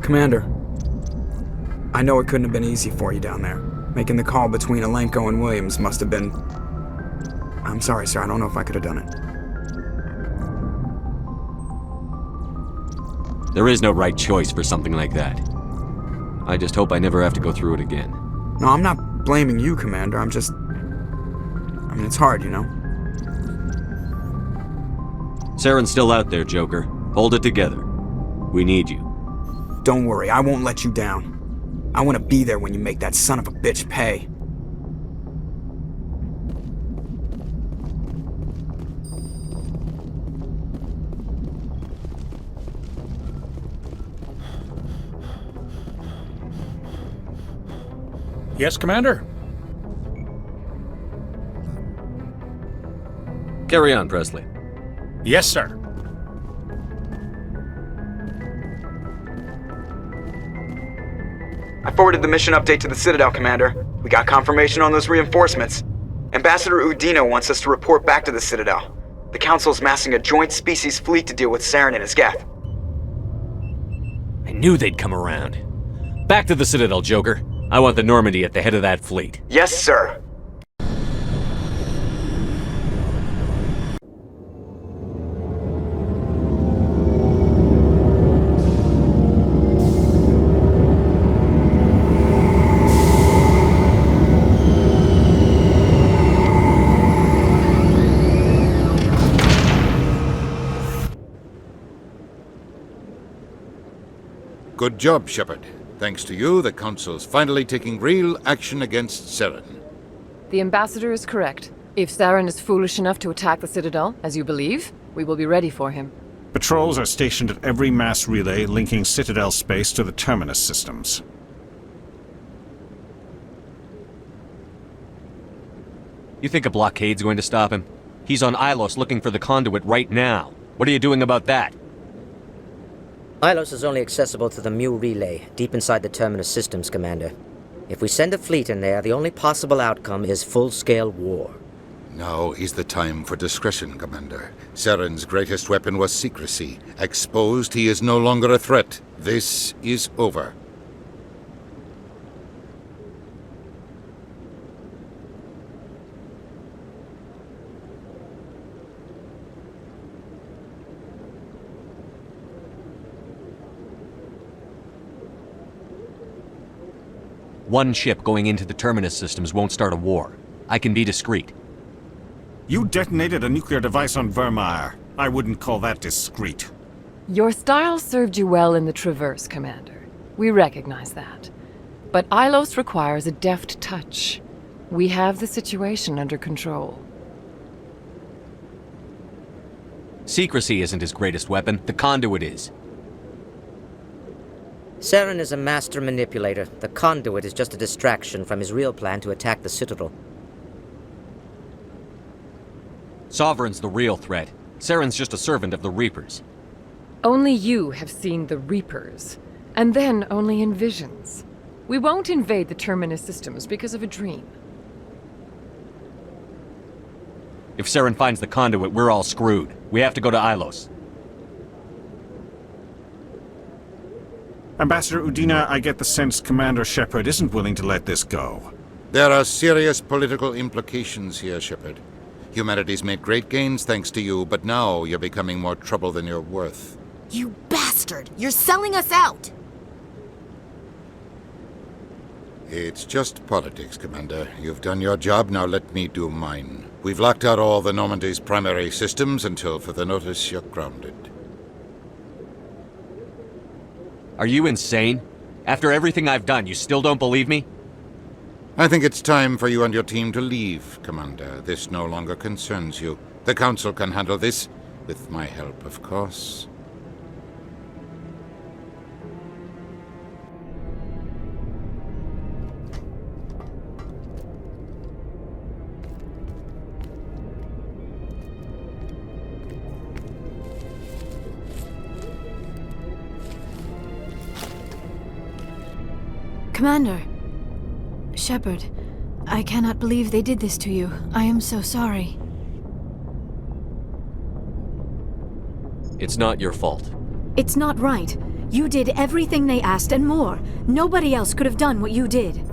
Commander, I know it couldn't have been easy for you down there. Making the call between Alenko and Williams must have been... I'm sorry, sir. I don't know if I could have done it. There is no right choice for something like that. I just hope I never have to go through it again. No, I'm not blaming you, Commander. I'm just... it's hard, you know? Saren's still out there, Joker. Hold it together. We need you. Don't worry, I won't let you down. I want to be there when you make that son of a bitch pay. Yes, Commander? Carry on, Presley. Yes, sir. I forwarded the mission update to the Citadel, Commander. We got confirmation on those reinforcements. Ambassador Udina wants us to report back to the Citadel. The Council's massing a joint species fleet to deal with Saren and his Geth. I knew they'd come around. Back to the Citadel, Joker. I want the Normandy at the head of that fleet. Yes, sir. Good job, Shepard. Thanks to you, the Council's finally taking real action against Saren. The Ambassador is correct. If Saren is foolish enough to attack the Citadel, as you believe, we will be ready for him. Patrols are stationed at every mass relay linking Citadel space to the Terminus systems. You think a blockade's going to stop him? He's on Ilos looking for the conduit right now. What are you doing about that? Ilos is only accessible to the Mu relay, deep inside the Terminus systems, Commander. If we send a fleet in there, the only possible outcome is full-scale war. Now is the time for discretion, Commander. Saren's greatest weapon was secrecy. Exposed, he is no longer a threat. This is over. One ship going into the Terminus systems won't start a war. I can be discreet. You detonated a nuclear device on Vermeer. I wouldn't call that discreet. Your style served you well in the Traverse, Commander. We recognize that. But Ilos requires a deft touch. We have the situation under control. Secrecy isn't his greatest weapon. The conduit is. Saren is a master manipulator. The conduit is just a distraction from his real plan to attack the Citadel. Sovereign's the real threat. Saren's just a servant of the Reapers. Only you have seen the Reapers, and then only in visions. We won't invade the Terminus systems because of a dream. If Saren finds the conduit, we're all screwed. We have to go to Ilos. Ambassador Udina, I get the sense Commander Shepard isn't willing to let this go. There are serious political implications here, Shepard. Humanity's made great gains thanks to you, but now you're becoming more trouble than you're worth. You bastard! You're selling us out! It's just politics, Commander. You've done your job, now let me do mine. We've locked out all the Normandy's primary systems until further notice you're grounded. Are you insane? After everything I've done, you still don't believe me? I think it's time for you and your team to leave, Commander. This no longer concerns you. The Council can handle this, with my help, of course. Commander. Shepard, I cannot believe they did this to you. I am so sorry. It's not your fault. It's not right. You did everything they asked and more. Nobody else could have done what you did.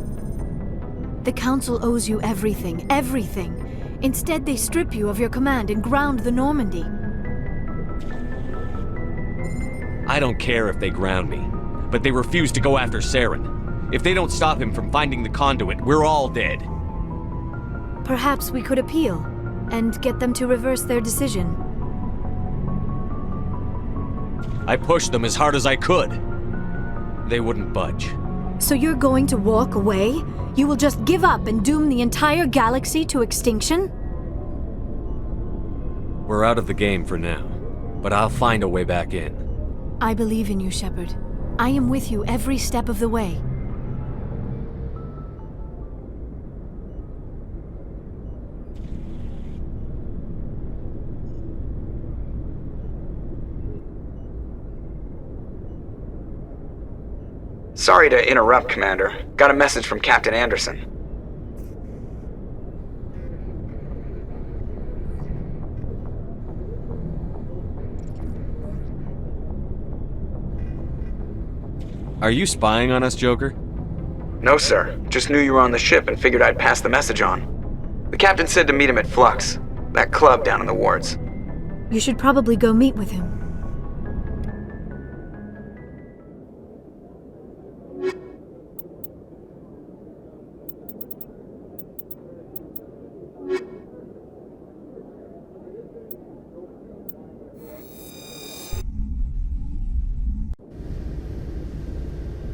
The Council owes you everything, everything. Instead, they strip you of your command and ground the Normandy. I don't care if they ground me, but they refuse to go after Saren. If they don't stop him from finding the conduit, we're all dead. Perhaps we could appeal and get them to reverse their decision. I pushed them as hard as I could. They wouldn't budge. So you're going to walk away? You will just give up and doom the entire galaxy to extinction? We're out of the game for now, but I'll find a way back in. I believe in you, Shepard. I am with you every step of the way. Sorry to interrupt, Commander. Got a message from Captain Anderson. Are you spying on us, Joker? No, sir. Just knew you were on the ship and figured I'd pass the message on. The captain said to meet him at Flux, that club down in the wards. You should probably go meet with him.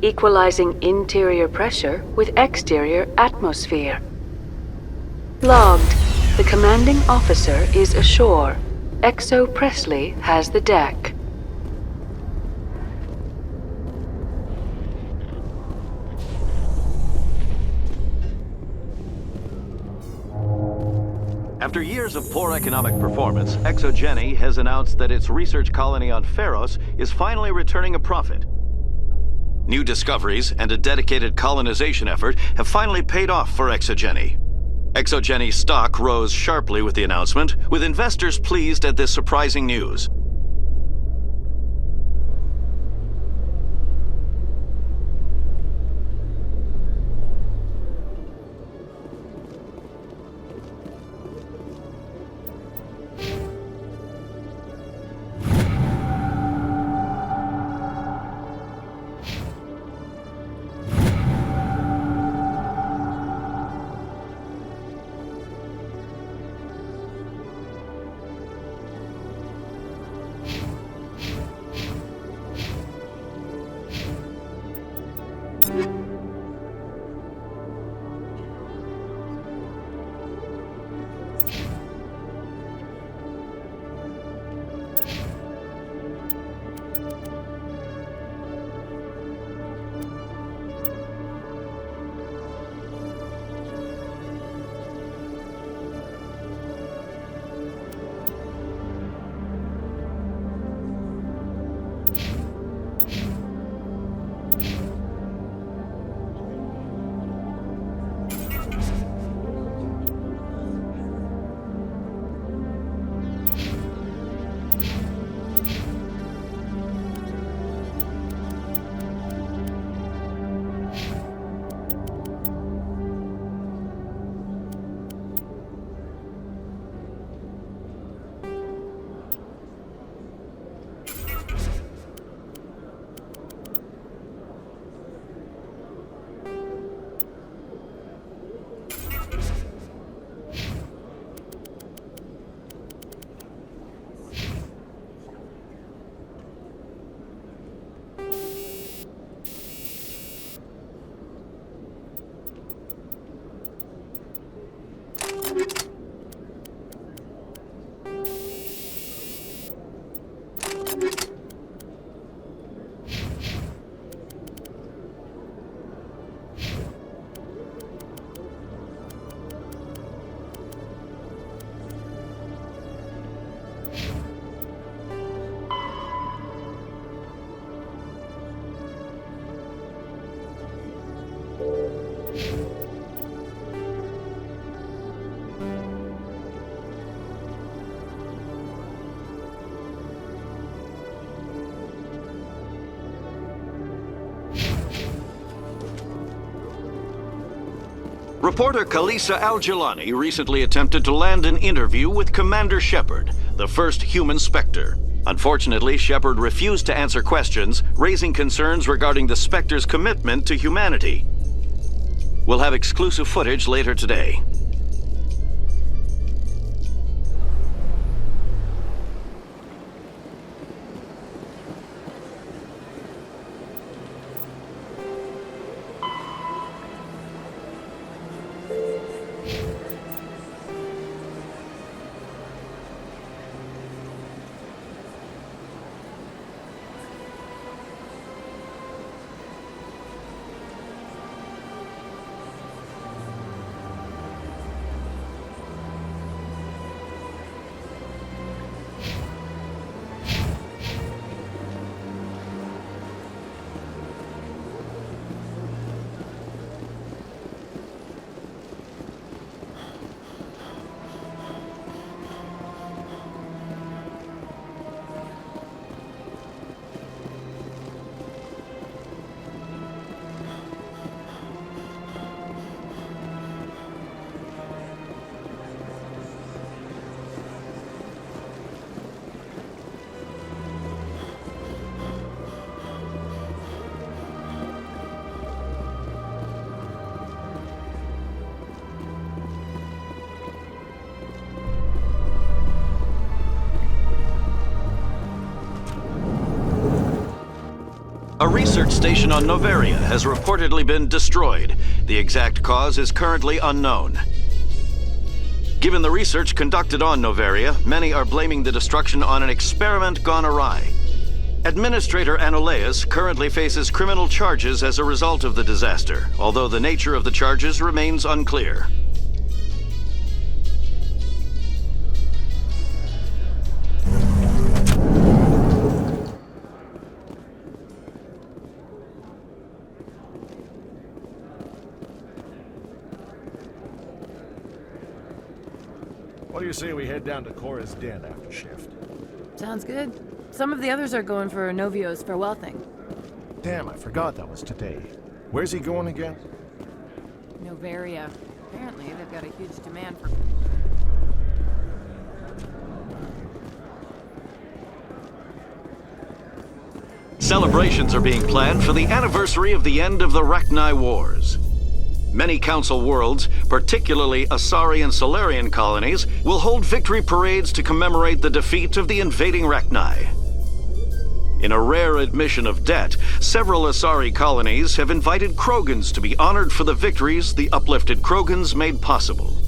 Equalizing interior pressure with exterior atmosphere. Logged. The commanding officer is ashore. Exo Presley has the deck. After years of poor economic performance, ExoGeni has announced that its research colony on Feros is finally returning a profit. New discoveries and a dedicated colonization effort have finally paid off for ExoGeni. ExoGeni stock rose sharply with the announcement, with investors pleased at this surprising news. Reporter Khalisa Al-Jilani recently attempted to land an interview with Commander Shepard, the first human Spectre. Unfortunately, Shepard refused to answer questions, raising concerns regarding the Spectre's commitment to humanity. We'll have exclusive footage later today. A research station on Noveria has reportedly been destroyed. The exact cause is currently unknown. Given the research conducted on Noveria, many are blaming the destruction on an experiment gone awry. Administrator Anoleus currently faces criminal charges as a result of the disaster, although the nature of the charges remains unclear. What do you say we head down to Cora's den after shift? Sounds good. Some of the others are going for Novio's farewell thing. Damn, I forgot that was today. Where's he going again? Noveria. Apparently, they've got a huge demand for... Celebrations are being planned for the anniversary of the end of the Rachni Wars. Many Council worlds, particularly Asari and Solarian colonies, will hold victory parades to commemorate the defeat of the invading Rachni. In a rare admission of debt, several Asari colonies have invited Krogans to be honored for the victories the uplifted Krogans made possible.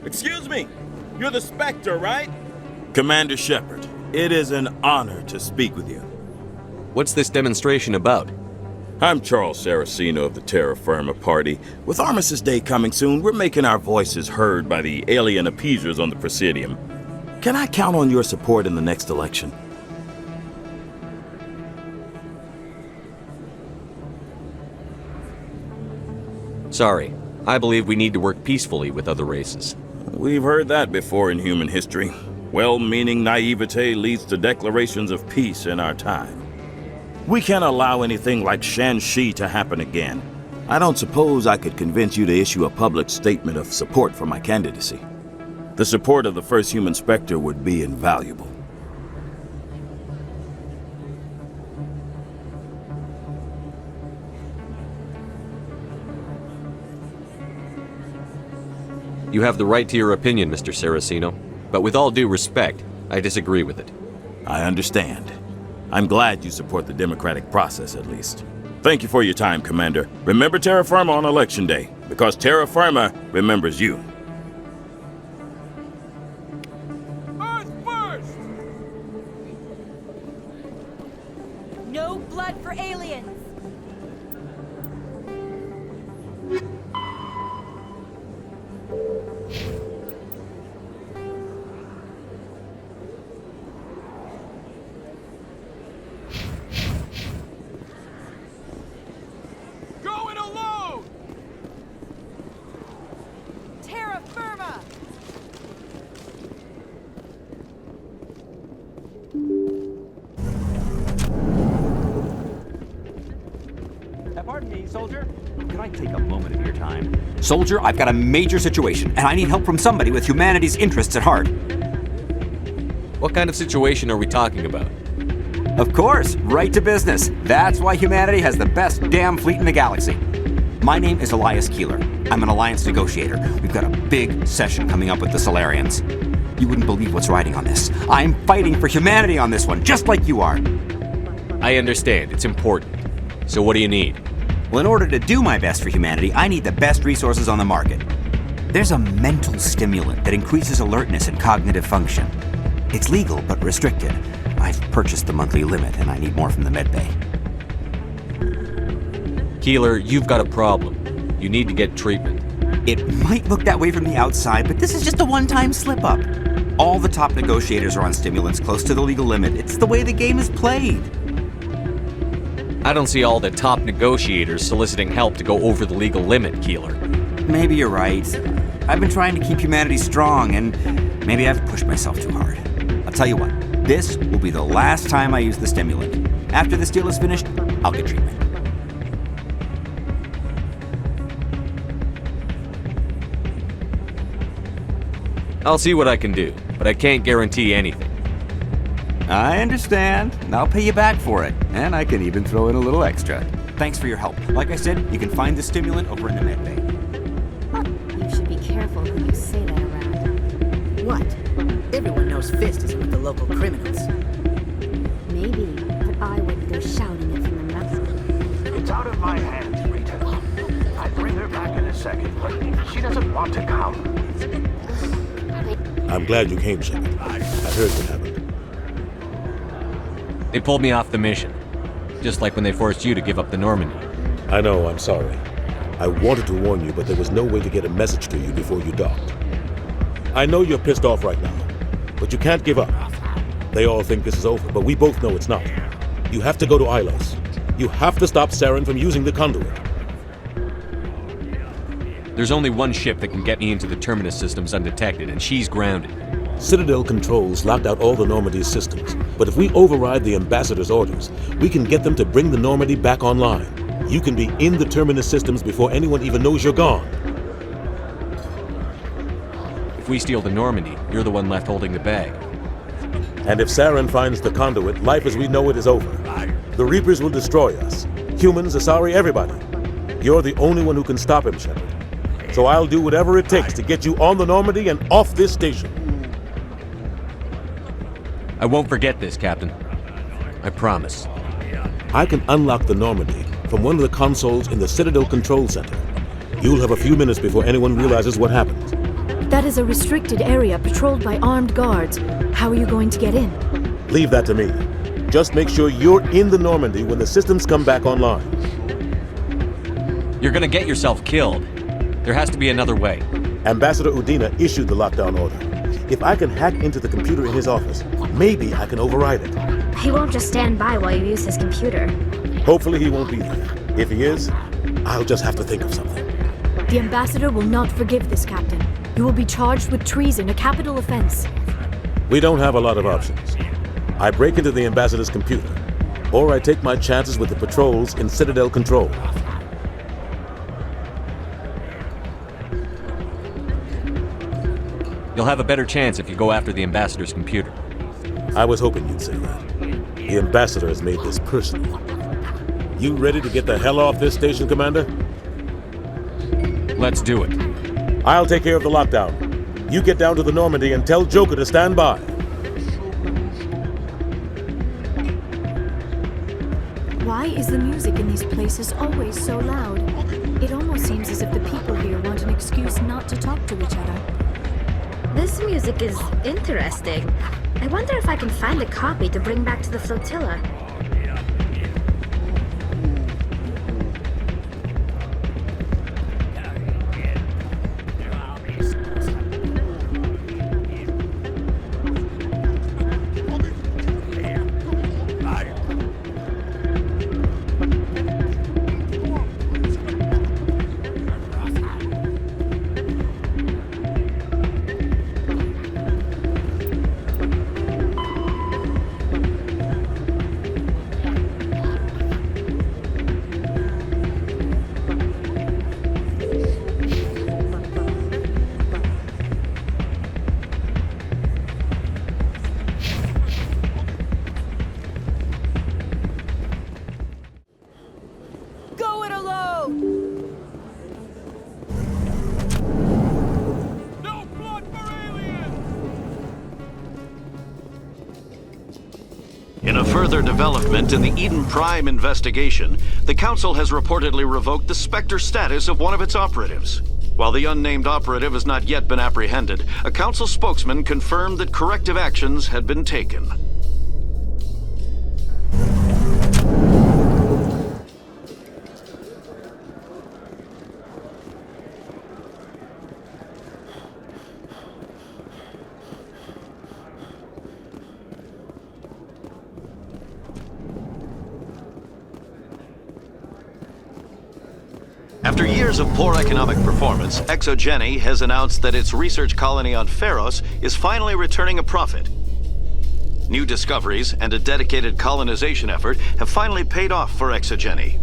Excuse me, you're the Spectre, right? Commander Shepard, it is an honor to speak with you. What's this demonstration about? I'm Charles Saraceno of the Terra Firma Party. With Armistice Day coming soon, we're making our voices heard by the alien appeasers on the Presidium. Can I count on your support in the next election? Sorry, I believe we need to work peacefully with other races. We've heard that before in human history. Well-meaning naivete leads to declarations of peace in our time. We can't allow anything like Shan-Shi to happen again. I don't suppose I could convince you to issue a public statement of support for my candidacy. The support of the first human Spectre would be invaluable. You have the right to your opinion, Mr. Saraceno, but with all due respect, I disagree with it. I understand. I'm glad you support the democratic process, at least. Thank you for your time, Commander. Remember Terra Firma on Election Day, because Terra Firma remembers you. Earth first! No blood for aliens! could I take a moment of your time? Soldier, I've got a major situation, and I need help from somebody with humanity's interests at heart. What kind of situation are we talking about? Of course, right to business. That's why humanity has the best damn fleet in the galaxy. My name is Elias Keeler. I'm an alliance negotiator. We've got a big session coming up with the Solarians. You wouldn't believe what's riding on this. I'm fighting for humanity on this one, just like you are. I understand. It's important. So what do you need? Well, in order to do my best for humanity, I need the best resources on the market. There's a mental stimulant that increases alertness and cognitive function. It's legal, but restricted. I've purchased the monthly limit, and I need more from the medbay. Keeler, you've got a problem. You need to get treatment. It might look that way from the outside, but this is just a one-time slip-up. All the top negotiators are on stimulants close to the legal limit. It's the way the game is played. I don't see all the top negotiators soliciting help to go over the legal limit, Keeler. Maybe you're right. I've been trying to keep humanity strong, and maybe I've pushed myself too hard. I'll tell you what, this will be the last time I use the stimulant. After this deal is finished, I'll get treatment. I'll see what I can do, but I can't guarantee anything. I understand. I'll pay you back for it, and I can even throw in a little extra. Thanks for your help. Like I said, you can find the stimulant over in the medbay. You should be careful who you say that around. What? Everyone knows Fist is with the local criminals. Maybe, but I wouldn't go shouting it from the mountain. It's out of my hands, Rita. I'd bring her back in a second, but she doesn't want to come. I'm glad you came, Shepard. I heard what happened. They pulled me off the mission. Just like when they forced you to give up the Normandy. I know, I'm sorry. I wanted to warn you, but there was no way to get a message to you before you docked. I know you're pissed off right now, but you can't give up. They all think this is over, but we both know it's not. You have to go to Ilos. You have to stop Saren from using the conduit. There's only one ship that can get me into the Terminus systems undetected, and she's grounded. Citadel controls locked out all the Normandy's systems, but if we override the Ambassador's orders, we can get them to bring the Normandy back online. You can be in the Terminus systems before anyone even knows you're gone. If we steal the Normandy, you're the one left holding the bag. And if Saren finds the conduit, life as we know it is over. The Reapers will destroy us. Humans, Asari, everybody. You're the only one who can stop him, Shepard. So I'll do whatever it takes to get you on the Normandy and off this station. I won't forget this, Captain. I promise. I can unlock the Normandy from one of the consoles in the Citadel Control Center. You'll have a few minutes before anyone realizes what happened. That is a restricted area patrolled by armed guards. How are you going to get in? Leave that to me. Just make sure you're in the Normandy when the systems come back online. You're gonna get yourself killed. There has to be another way. Ambassador Udina issued the lockdown order. If I can hack into the computer in his office, maybe I can override it. He won't just stand by while you use his computer. Hopefully he won't be there. If he is, I'll just have to think of something. The Ambassador will not forgive this, Captain. You will be charged with treason, a capital offense. We don't have a lot of options. I break into the Ambassador's computer, or I take my chances with the patrols in Citadel Control. You'll have a better chance if you go after the Ambassador's computer. I was hoping you'd say that. The Ambassador has made this personal. You ready to get the hell off this station, Commander? Let's do it. I'll take care of the lockdown. You get down to the Normandy and tell Joker to stand by. Why is the music in these places always so loud? It almost seems as if the people here want an excuse not to talk to each other. This music is interesting. I wonder if I can find a copy to bring back to the flotilla. further development in the Eden Prime investigation, the Council has reportedly revoked the Spectre status of one of its operatives. While the unnamed operative has not yet been apprehended, a Council spokesman confirmed that corrective actions had been taken. After years of poor economic performance, ExoGeni has announced that its research colony on Feros is finally returning a profit. New discoveries and a dedicated colonization effort have finally paid off for ExoGeni.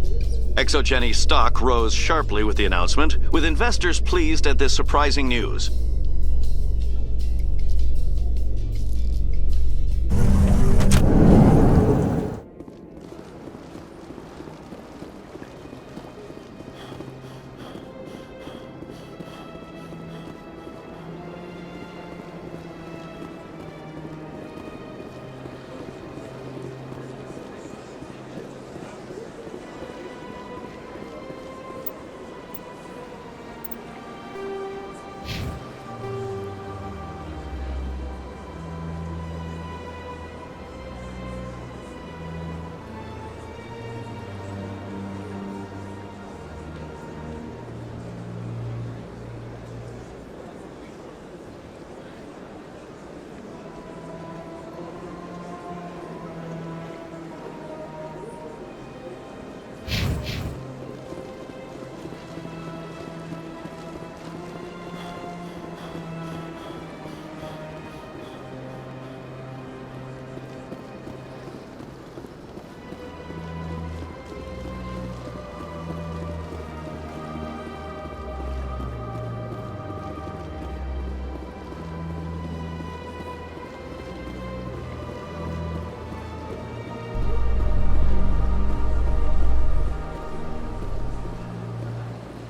ExoGeni's stock rose sharply with the announcement, with investors pleased at this surprising news.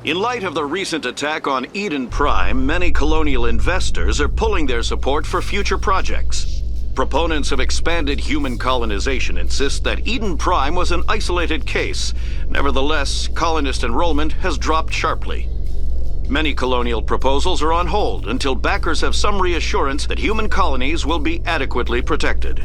In light of the recent attack on Eden Prime, many colonial investors are pulling their support for future projects. Proponents of expanded human colonization insist that Eden Prime was an isolated case. Nevertheless, colonist enrollment has dropped sharply. Many colonial proposals are on hold until backers have some reassurance that human colonies will be adequately protected.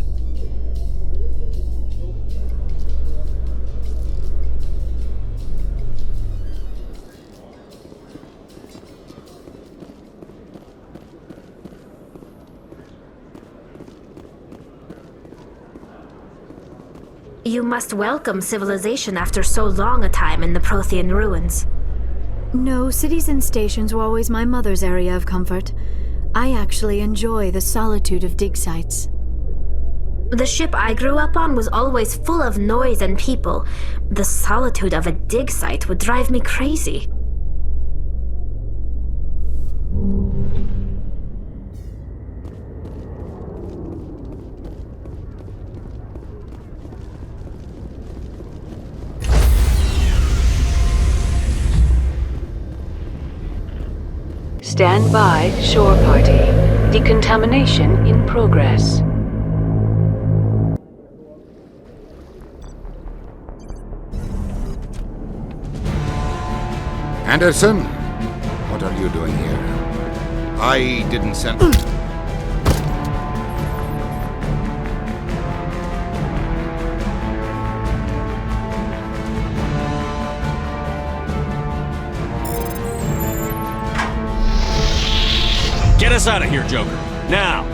You must welcome civilization after so long a time in the Prothean ruins. No, cities and stations were always my mother's area of comfort. I actually enjoy the solitude of dig sites. The ship I grew up on was always full of noise and people. The solitude of a dig site would drive me crazy. Stand by, shore party. Decontamination in progress. Anderson, what are you doing here? I didn't send... Get us out of here, Joker. Now!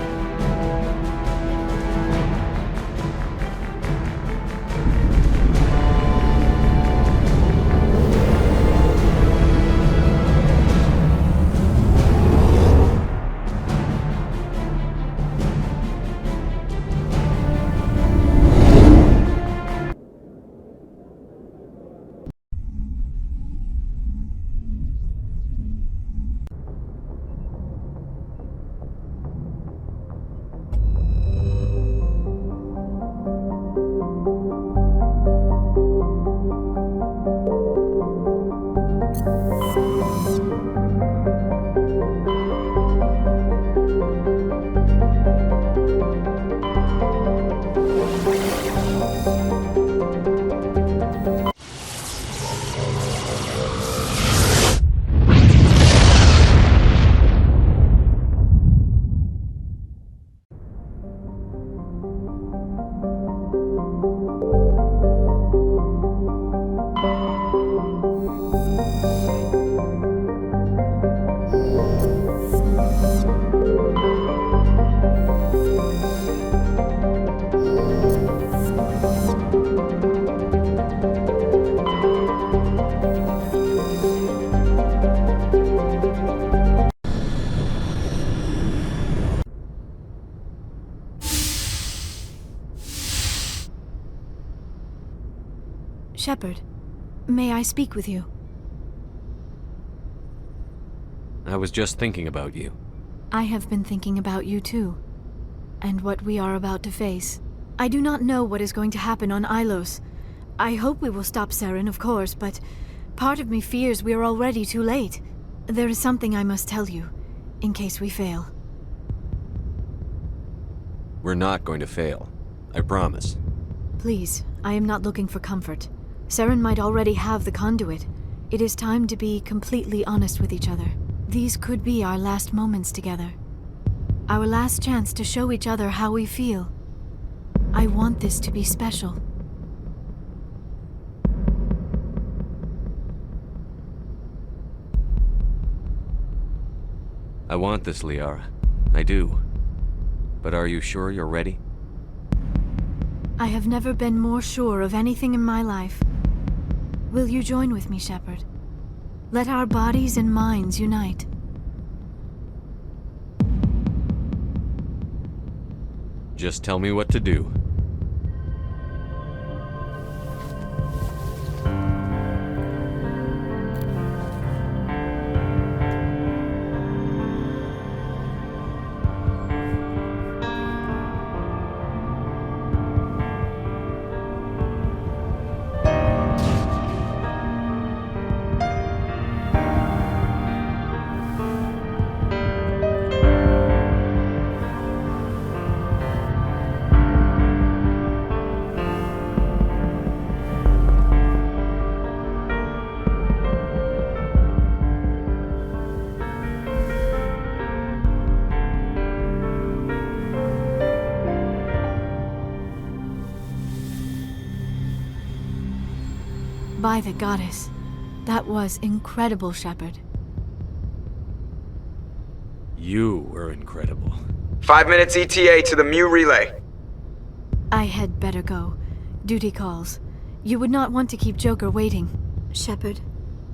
Shepard, may I speak with you? I was just thinking about you. I have been thinking about you too, and what we are about to face. I do not know what is going to happen on Ilos. I hope we will stop Saren, of course, but part of me fears we are already too late. There is something I must tell you, in case we fail. We're not going to fail. I promise. Please, I am not looking for comfort. Saren might already have the conduit. It is time to be completely honest with each other. These could be our last moments together. Our last chance to show each other how we feel. I want this to be special. I want this, Liara. I do. But are you sure you're ready? I have never been more sure of anything in my life. Will you join with me, Shepard? Let our bodies and minds unite. Just tell me what to do. By the goddess. That was incredible, Shepard. You were incredible. 5 minutes ETA to the Mu relay. I had better go. Duty calls. You would not want to keep Joker waiting. Shepard,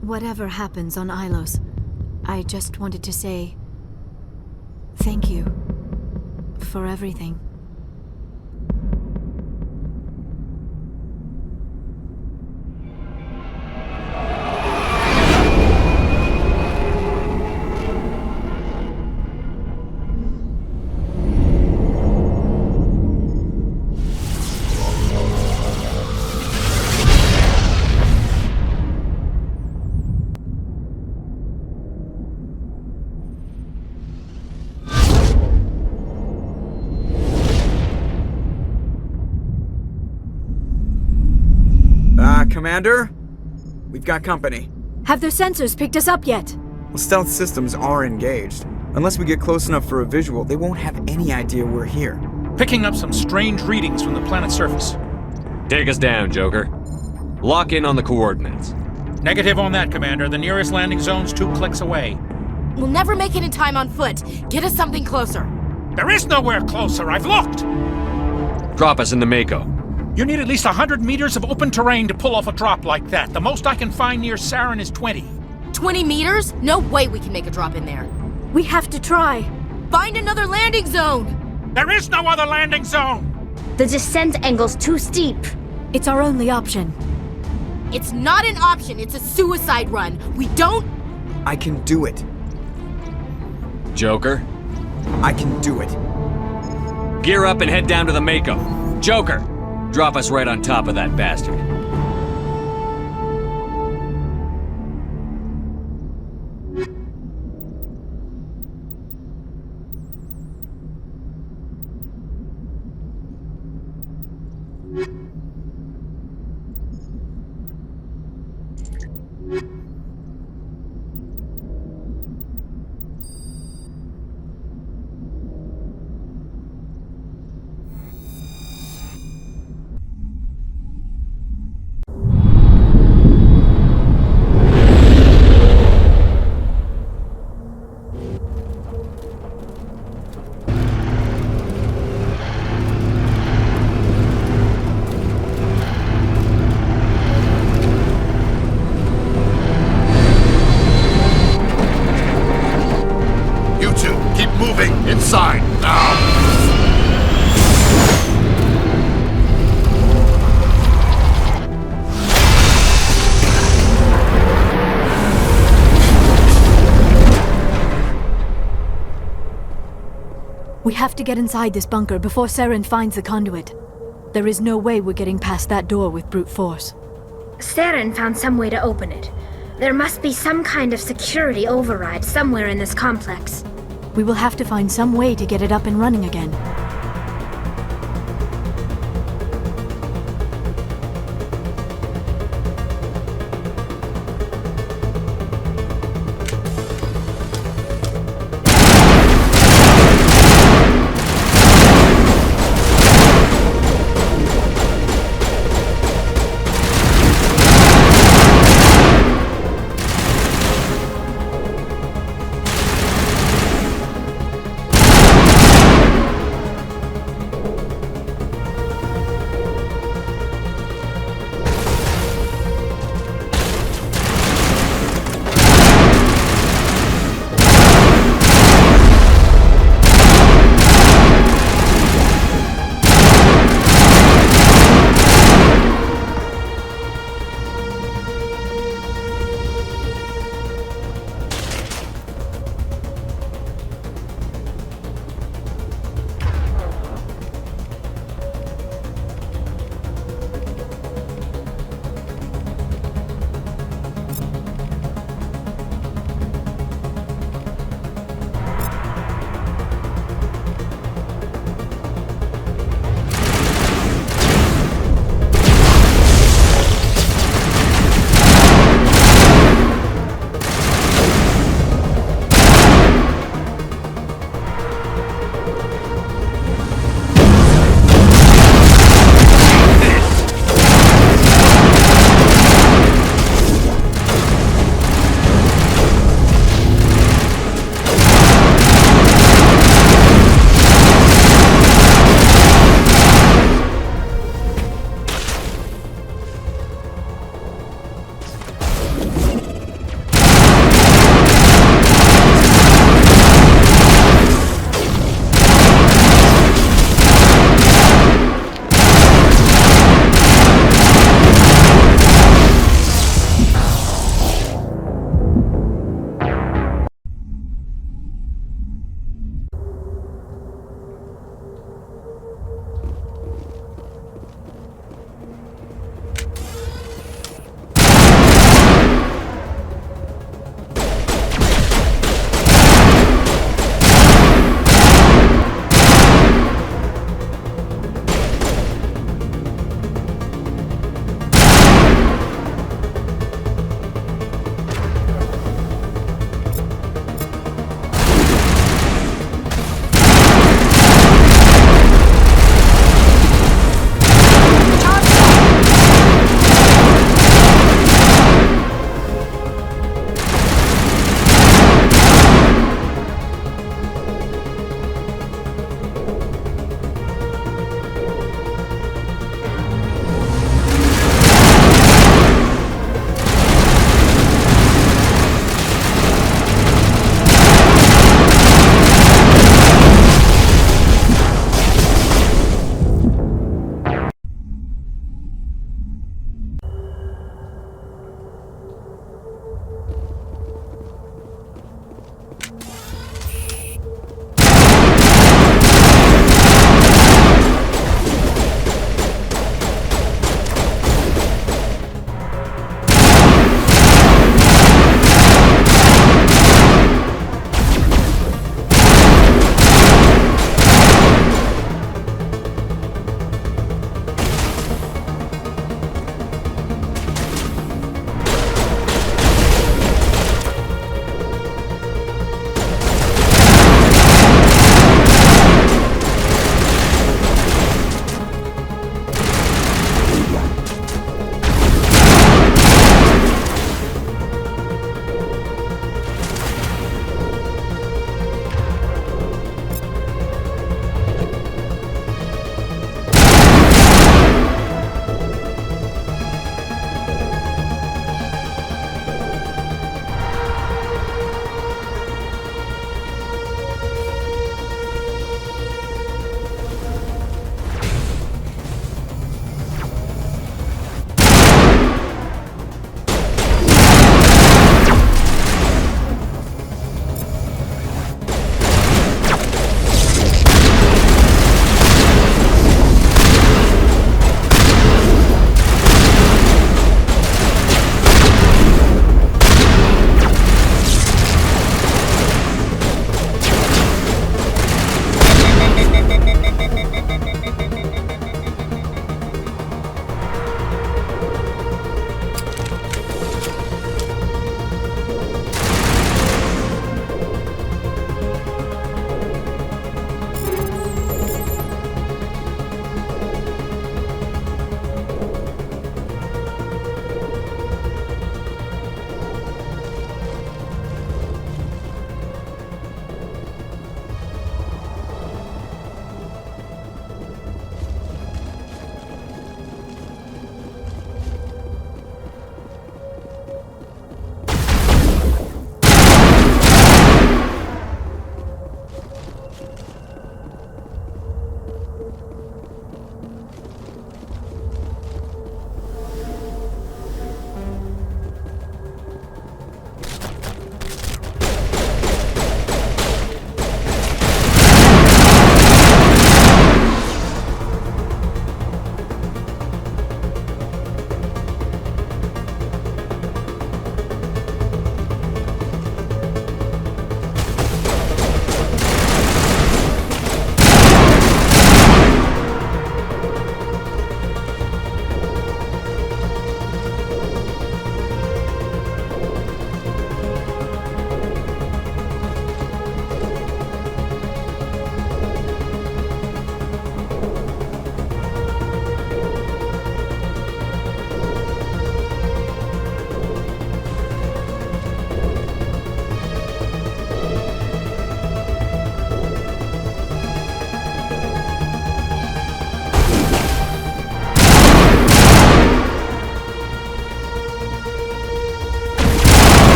whatever happens on Ilos, I just wanted to say thank you for everything. Commander? We've got company. Have their sensors picked us up yet? Well, stealth systems are engaged. Unless we get close enough for a visual, they won't have any idea we're here. Picking up some strange readings from the planet's surface. Take us down, Joker. Lock in on the coordinates. Negative on that, Commander. The nearest landing zone's 2 clicks away. We'll never make it in time on foot. Get us something closer. There is nowhere closer. I've looked. Drop us in the Mako. You need at least 100 meters of open terrain to pull off a drop like that. The most I can find near Saren is 20. 20 meters? No way we can make a drop in there. We have to try. Find another landing zone! There is no other landing zone! The descent angle's too steep. It's our only option. It's not an option, it's a suicide run. We don't... I can do it. Joker? I can do it. Gear up and head down to the Mako. Joker! Drop us right on top of that bastard. We have to get inside this bunker before Saren finds the conduit. There is no way we're getting past that door with brute force. Saren found some way to open it. There must be some kind of security override somewhere in this complex. We will have to find some way to get it up and running again.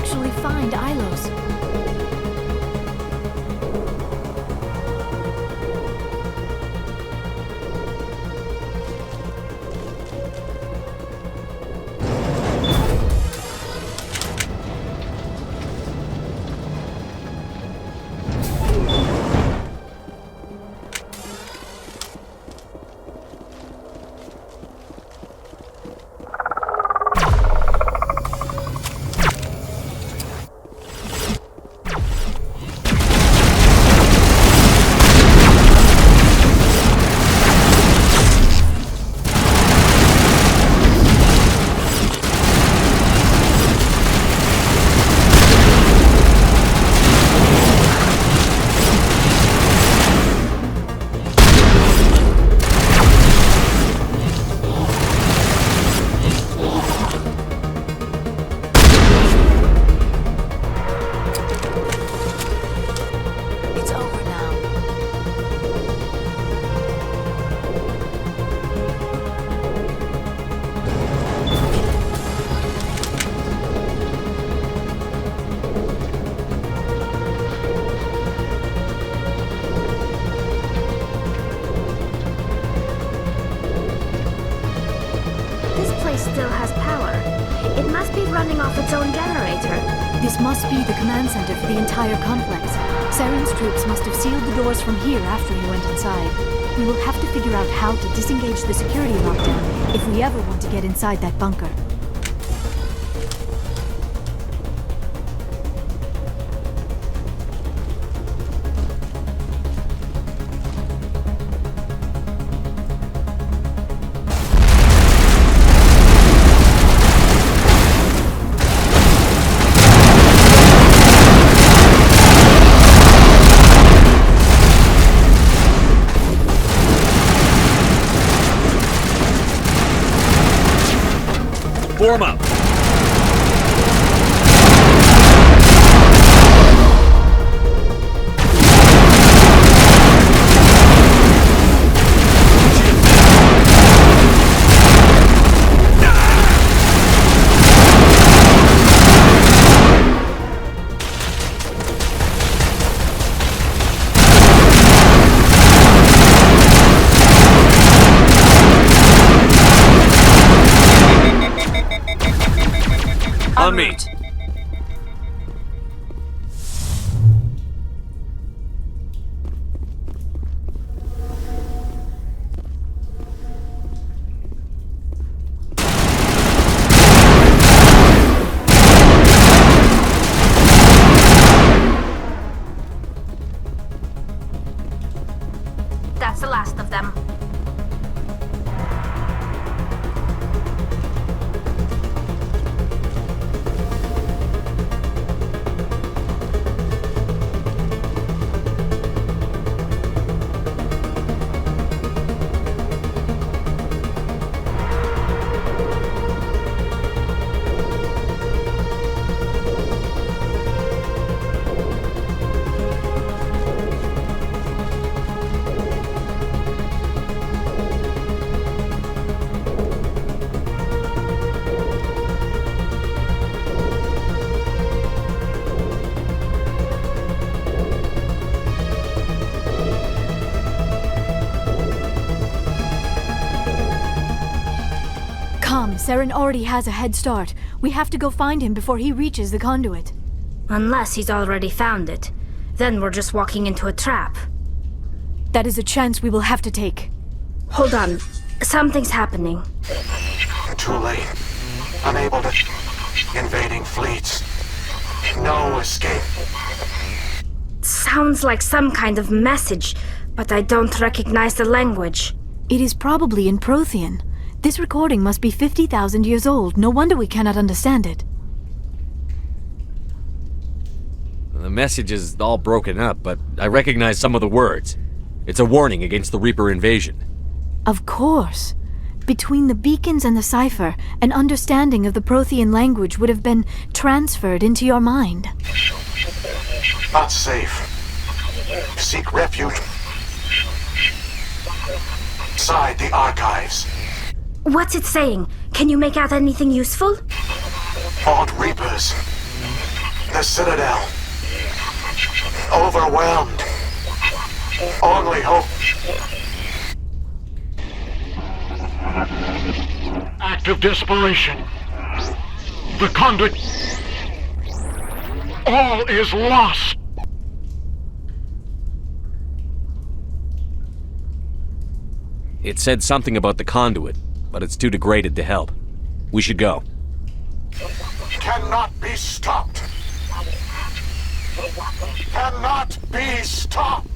actually find Ilos. Still has power. It must be running off its own generator. This must be the command center for the entire complex. Saren's troops must have sealed the doors from here after he went inside. We will have to figure out how to disengage the security lockdown if we ever want to get inside that bunker. Form up! On me. That's the last of them. Saren already has a head start. We have to go find him before he reaches the conduit. Unless he's already found it. Then we're just walking into a trap. That is a chance we will have to take. Hold on. Something's happening. Too late. Unable to... Invading fleets. No escape. Sounds like some kind of message, but I don't recognize the language. It is probably in Prothean. This recording must be 50,000 years old. No wonder we cannot understand it. The message is all broken up, but I recognize some of the words. It's a warning against the Reaper invasion. Of course. Between the beacons and the cipher, an understanding of the Prothean language would have been transferred into your mind. Not safe. Seek refuge inside the archives. What's it saying? Can you make out anything useful? Odd Reapers. The Citadel. Overwhelmed. Only hope. Act of desperation. The conduit. All is lost. It said something about the conduit, but it's too degraded to help. We should go. Cannot be stopped. Cannot be stopped.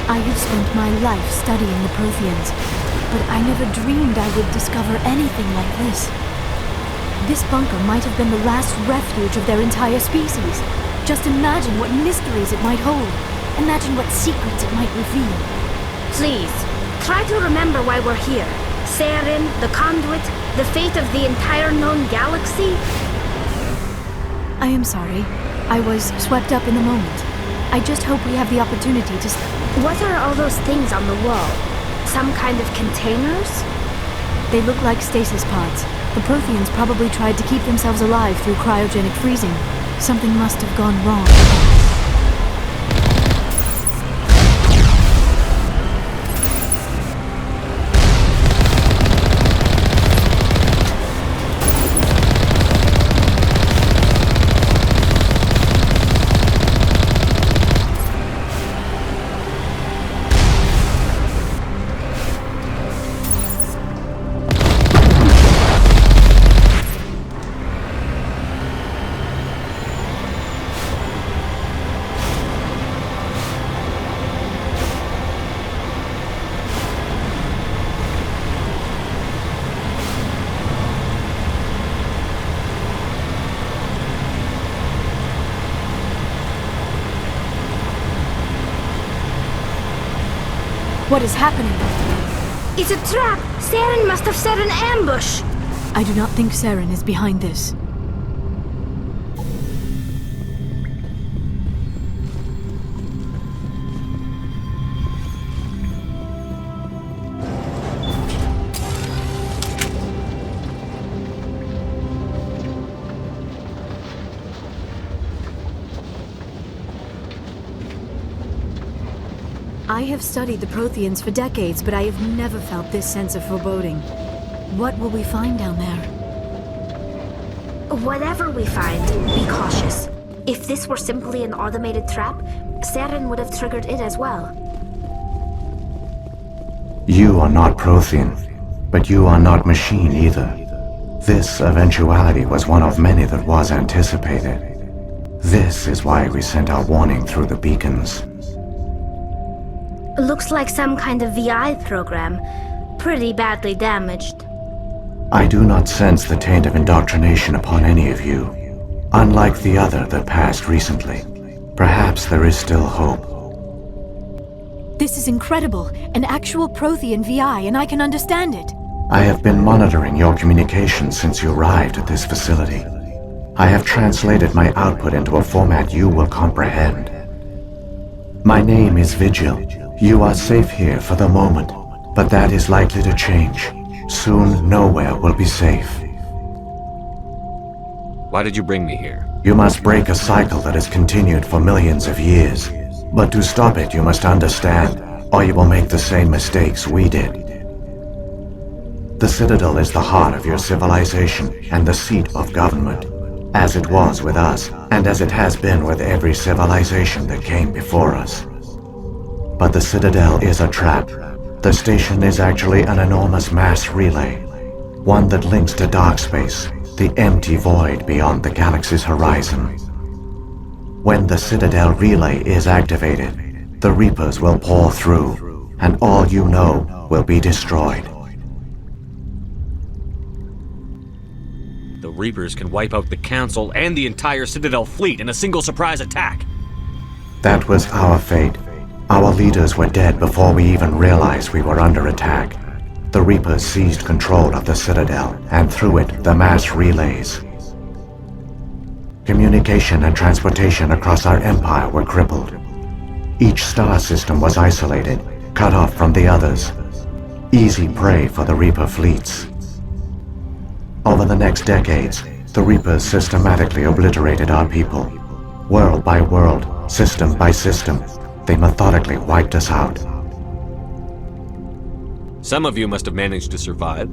I have spent my life studying the Protheans, but I never dreamed I would discover anything like this. This bunker might have been the last refuge of their entire species. Just imagine what mysteries it might hold. Imagine what secrets it might reveal. Please, try to remember why we're here. Saren, the Conduit, the fate of the entire known galaxy. I am sorry. I was swept up in the moment. I just hope we have the opportunity to... What are all those things on the wall? Some kind of containers? They look like stasis pods. The Protheans probably tried to keep themselves alive through cryogenic freezing. Something must have gone wrong. What is happening? It's a trap! Saren must have set an ambush! I do not think Saren is behind this. I have studied the Protheans for decades, but I have never felt this sense of foreboding. What will we find down there? Whatever we find, be cautious. If this were simply an automated trap, Saren would have triggered it as well. You are not Prothean, but you are not machine either. This eventuality was one of many that was anticipated. This is why we sent our warning through the beacons. Looks like some kind of VI program. Pretty badly damaged. I do not sense the taint of indoctrination upon any of you, unlike the other that passed recently. Perhaps there is still hope. This is incredible. An actual Prothean VI, and I can understand it. I have been monitoring your communications since you arrived at this facility. I have translated my output into a format you will comprehend. My name is Vigil. You are safe here for the moment, but that is likely to change. Soon, nowhere will be safe. Why did you bring me here? You must break a cycle that has continued for millions of years. But to stop it, you must understand, or you will make the same mistakes we did. The Citadel is the heart of your civilization and the seat of government, as it was with us, and as it has been with every civilization that came before us. But the Citadel is a trap. The station is actually an enormous mass relay, one that links to dark space, the empty void beyond the galaxy's horizon. When the Citadel relay is activated, the Reapers will pour through, and all you know will be destroyed. The Reapers can wipe out the Council and the entire Citadel fleet in a single surprise attack. That was our fate. Our leaders were dead before we even realized we were under attack. The Reapers seized control of the Citadel, and through it, the mass relays. Communication and transportation across our empire were crippled. Each star system was isolated, cut off from the others. Easy prey for the Reaper fleets. Over the next decades, the Reapers systematically obliterated our people. World by world, system by system, they methodically wiped us out. Some of you must have managed to survive.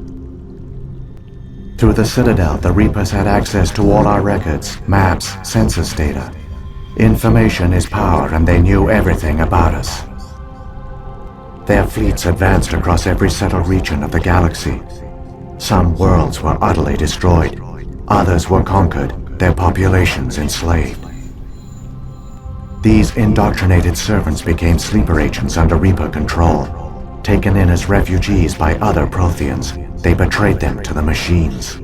Through the Citadel, the Reapers had access to all our records, maps, census data. Information is power, and they knew everything about us. Their fleets advanced across every settled region of the galaxy. Some worlds were utterly destroyed. Others were conquered, their populations enslaved. These indoctrinated servants became sleeper agents under Reaper control. Taken in as refugees by other Protheans, they betrayed them to the machines.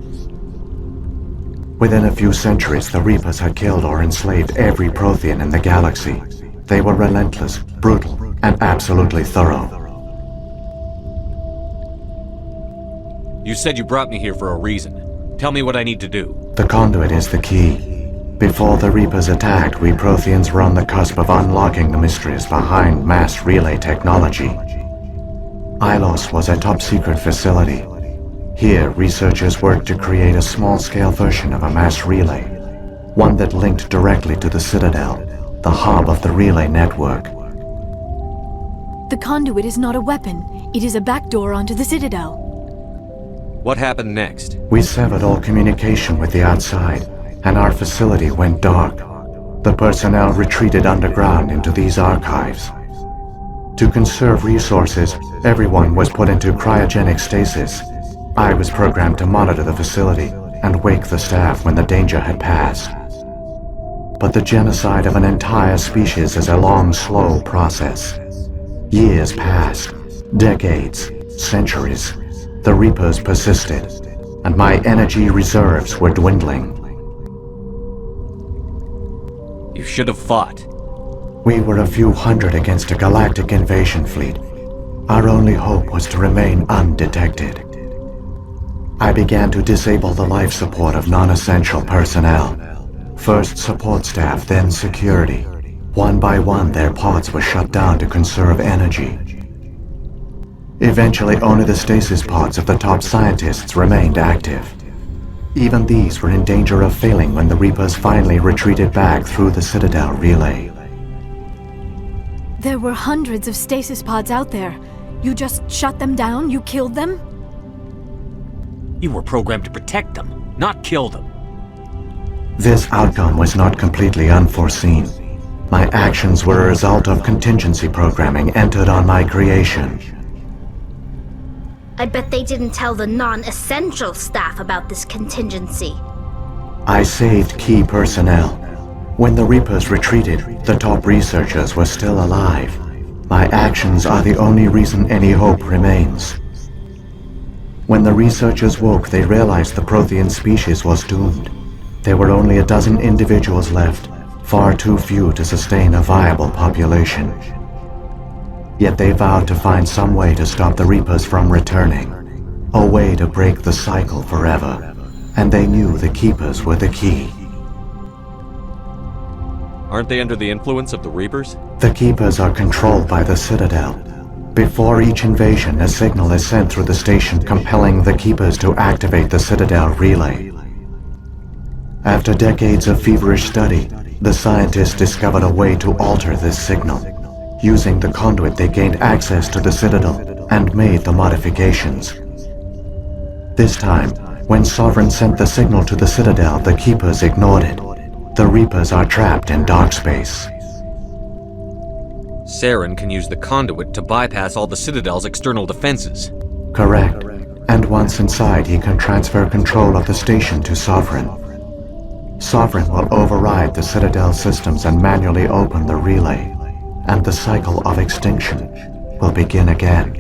Within a few centuries, the Reapers had killed or enslaved every Prothean in the galaxy. They were relentless, brutal, and absolutely thorough. You said you brought me here for a reason. Tell me what I need to do. The conduit is the key. Before the Reapers attacked, we Protheans were on the cusp of unlocking the mysteries behind mass relay technology. Ilos was a top-secret facility. Here, researchers worked to create a small-scale version of a mass relay, one that linked directly to the Citadel, the hub of the relay network. The conduit is not a weapon. It is a backdoor onto the Citadel. What happened next? We severed all communication with the outside, and our facility went dark. The personnel retreated underground into these archives. To conserve resources, everyone was put into cryogenic stasis. I was programmed to monitor the facility and wake the staff when the danger had passed. But the genocide of an entire species is a long, slow process. Years passed, decades, centuries. The Reapers persisted, and my energy reserves were dwindling. You should have fought. We were a few hundred against a galactic invasion fleet. Our only hope was to remain undetected. I began to disable the life support of non-essential personnel. First support staff, then security. One by one, their pods were shut down to conserve energy. Eventually, only the stasis pods of the top scientists remained active. Even these were in danger of failing when the Reapers finally retreated back through the Citadel relay. There were hundreds of stasis pods out there. You just shut them down? You killed them? You were programmed to protect them, not kill them. This outcome was not completely unforeseen. My actions were a result of contingency programming entered on my creation. I bet they didn't tell the non-essential staff about this contingency. I saved key personnel. When the Reapers retreated, the top researchers were still alive. My actions are the only reason any hope remains. When the researchers woke, they realized the Prothean species was doomed. There were only a dozen individuals left, far too few to sustain a viable population. Yet they vowed to find some way to stop the Reapers from returning, a way to break the cycle forever, and they knew the Keepers were the key. Aren't they under the influence of the Reapers? The Keepers are controlled by the Citadel. Before each invasion, a signal is sent through the station compelling the Keepers to activate the Citadel relay. After decades of feverish study, the scientists discovered a way to alter this signal. Using the conduit, they gained access to the Citadel and made the modifications. This time, when Sovereign sent the signal to the Citadel, the Keepers ignored it. The Reapers are trapped in dark space. Saren can use the conduit to bypass all the Citadel's external defenses. Correct. And once inside, he can transfer control of the station to Sovereign. Sovereign will override the Citadel systems and manually open the relay, and the cycle of extinction will begin again.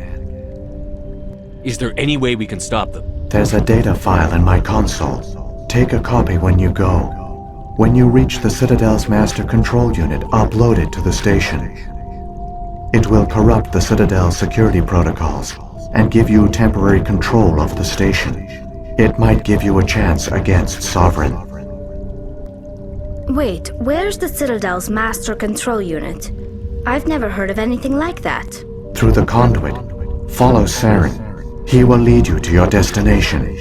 Is there any way we can stop them? There's a data file in my console. Take a copy when you go. When you reach the Citadel's master control unit, upload it to the station. It will corrupt the Citadel's security protocols and give you temporary control of the station. It might give you a chance against Sovereign. Wait, where's the Citadel's master control unit? I've never heard of anything like that. Through the conduit, follow Saren. He will lead you to your destination.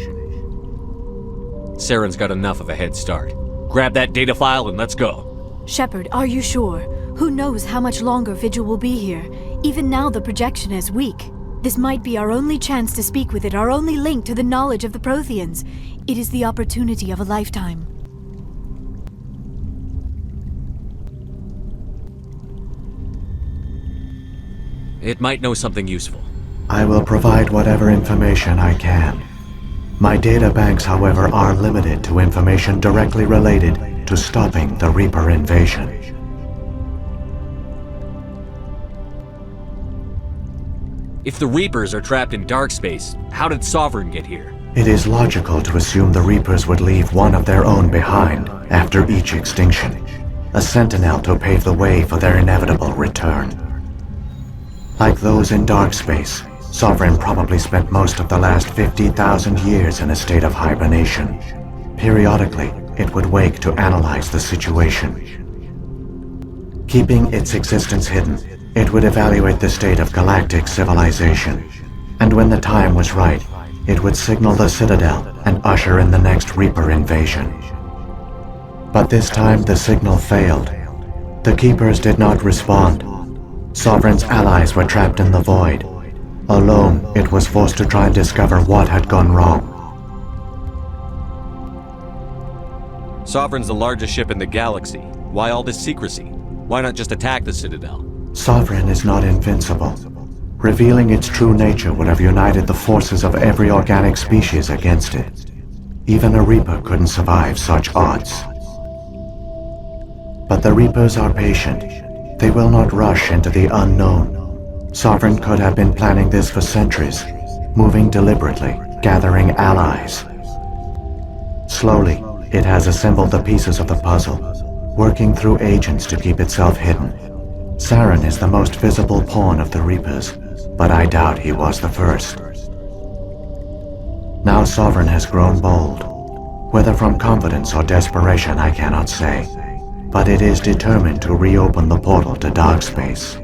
Saren's got enough of a head start. Grab that data file and let's go. Shepard, are you sure? Who knows how much longer Vigil will be here? Even now the projection is weak. This might be our only chance to speak with it, our only link to the knowledge of the Protheans. It is the opportunity of a lifetime. It might know something useful. I will provide whatever information I can. My data banks, however, are limited to information directly related to stopping the Reaper invasion. If the Reapers are trapped in dark space, how did Sovereign get here? It is logical to assume the Reapers would leave one of their own behind after each extinction, a sentinel to pave the way for their inevitable return. Like those in dark space, Sovereign probably spent most of the last 50,000 years in a state of hibernation. Periodically, it would wake to analyze the situation. Keeping its existence hidden, it would evaluate the state of galactic civilization. And when the time was right, it would signal the Citadel and usher in the next Reaper invasion. But this time the signal failed. The Keepers did not respond. Sovereign's allies were trapped in the void. Alone, it was forced to try and discover what had gone wrong. Sovereign's the largest ship in the galaxy. Why all this secrecy? Why not just attack the Citadel? Sovereign is not invincible. Revealing its true nature would have united the forces of every organic species against it. Even a Reaper couldn't survive such odds. But the Reapers are patient. They will not rush into the unknown. Sovereign could have been planning this for centuries, moving deliberately, gathering allies. Slowly, it has assembled the pieces of the puzzle, working through agents to keep itself hidden. Saren is the most visible pawn of the Reapers, but I doubt he was the first. Now Sovereign has grown bold. Whether from confidence or desperation, I cannot say. But it is determined to reopen the portal to dark space.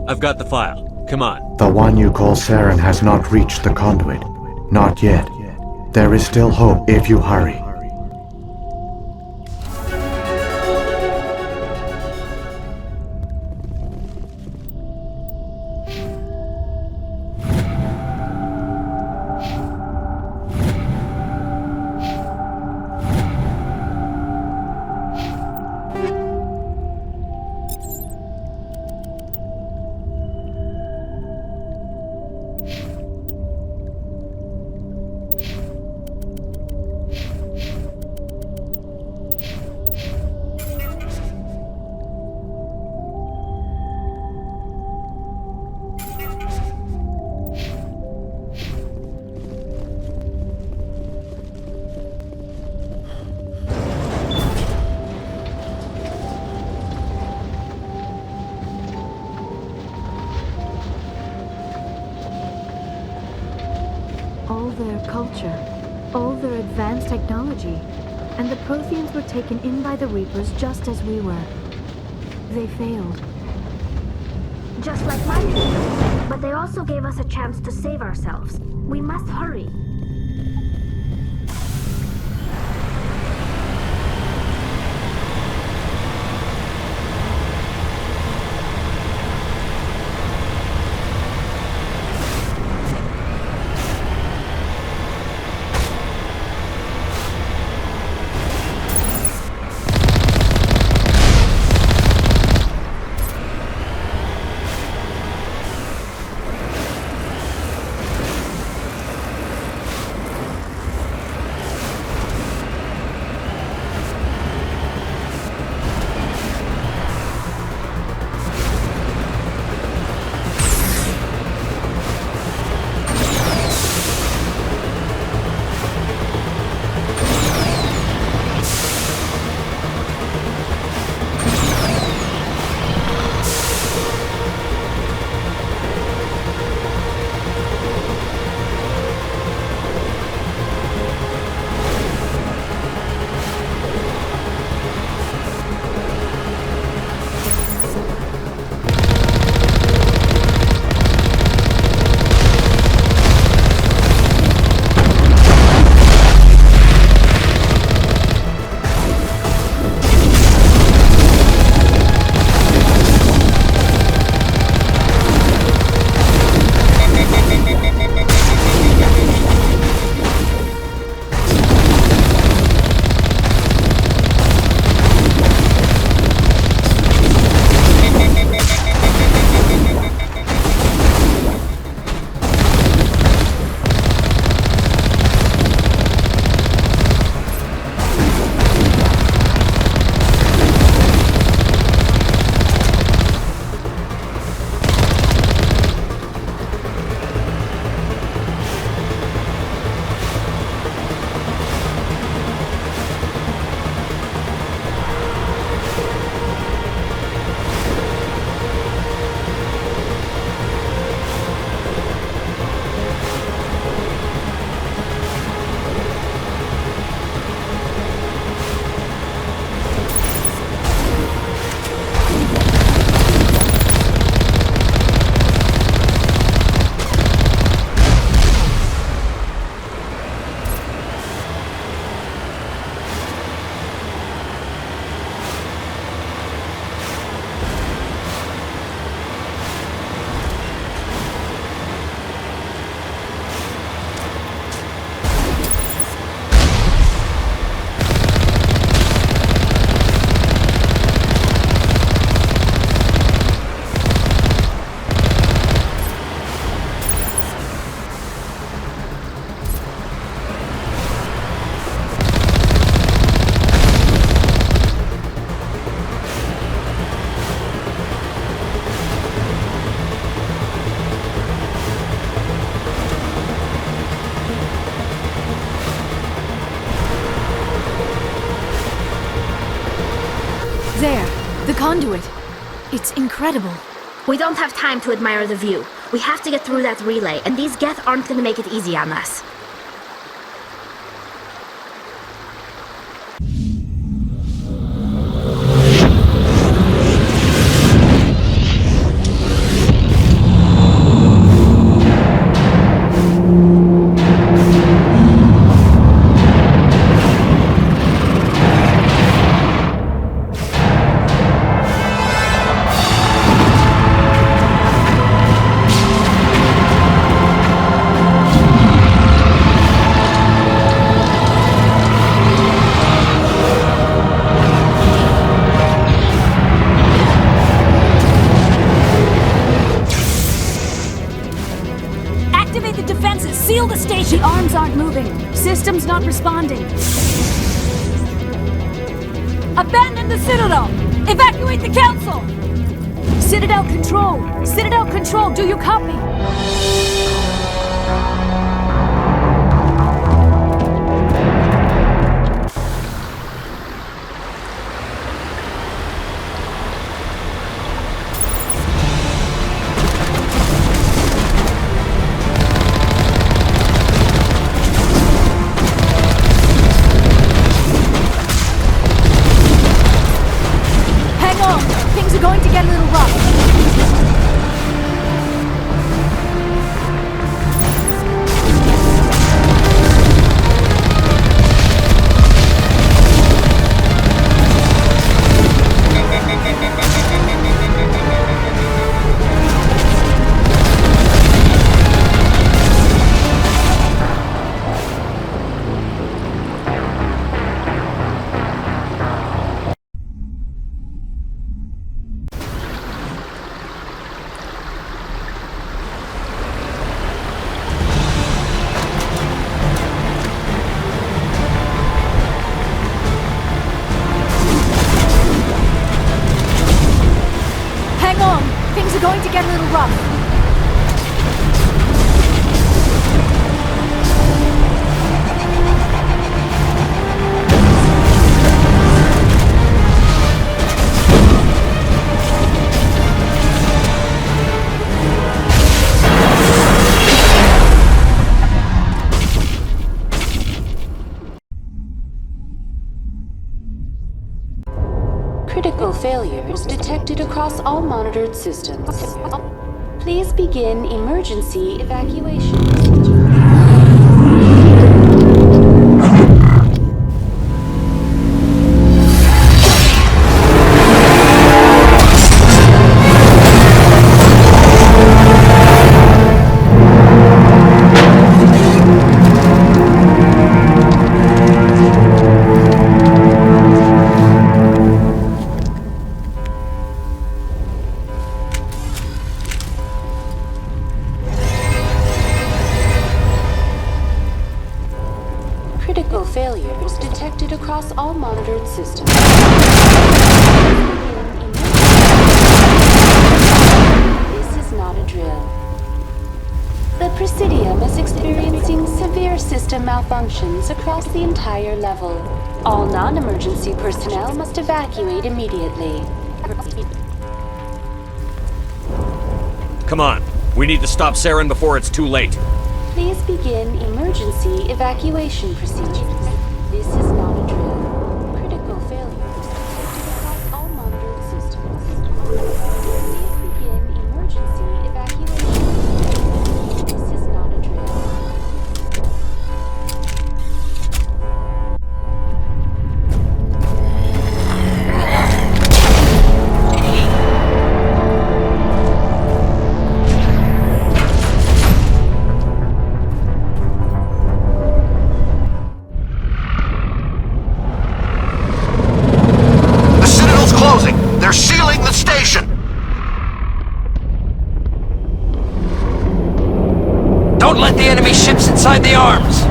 I've got the file. Come on. The one you call Saren has not reached the conduit. Not yet. There is still hope if you hurry. All their culture, all their advanced technology, and the Protheans were taken in by the Reapers just as we were. They failed. Just like mine failed. But they also gave us a chance to save ourselves. We must hurry. It's incredible. We don't have time to admire the view. We have to get through that relay, and these Geth aren't gonna make it easy on us. Activate the defenses! Seal the station! The arms aren't moving. Systems not responding. Abandon the Citadel! Evacuate the Council! Citadel Control! Citadel Control, do you copy? Things are going to get a little rough. Things are going to get a little rough. Critical failures detected across all monitored systems. Please begin emergency evacuation. Critical failures detected across all monitored systems. This is not a drill. The Presidium is experiencing severe system malfunctions across the entire level. All non-emergency personnel must evacuate immediately. Come on. We need to stop Saren before it's too late. Please begin emergency evacuation procedures. This is not a drill. Critical failures detected across all monitored systems. Please begin emergency evacuation. This is not a drill. They're sealing the station! Don't let the enemy ships inside the arms!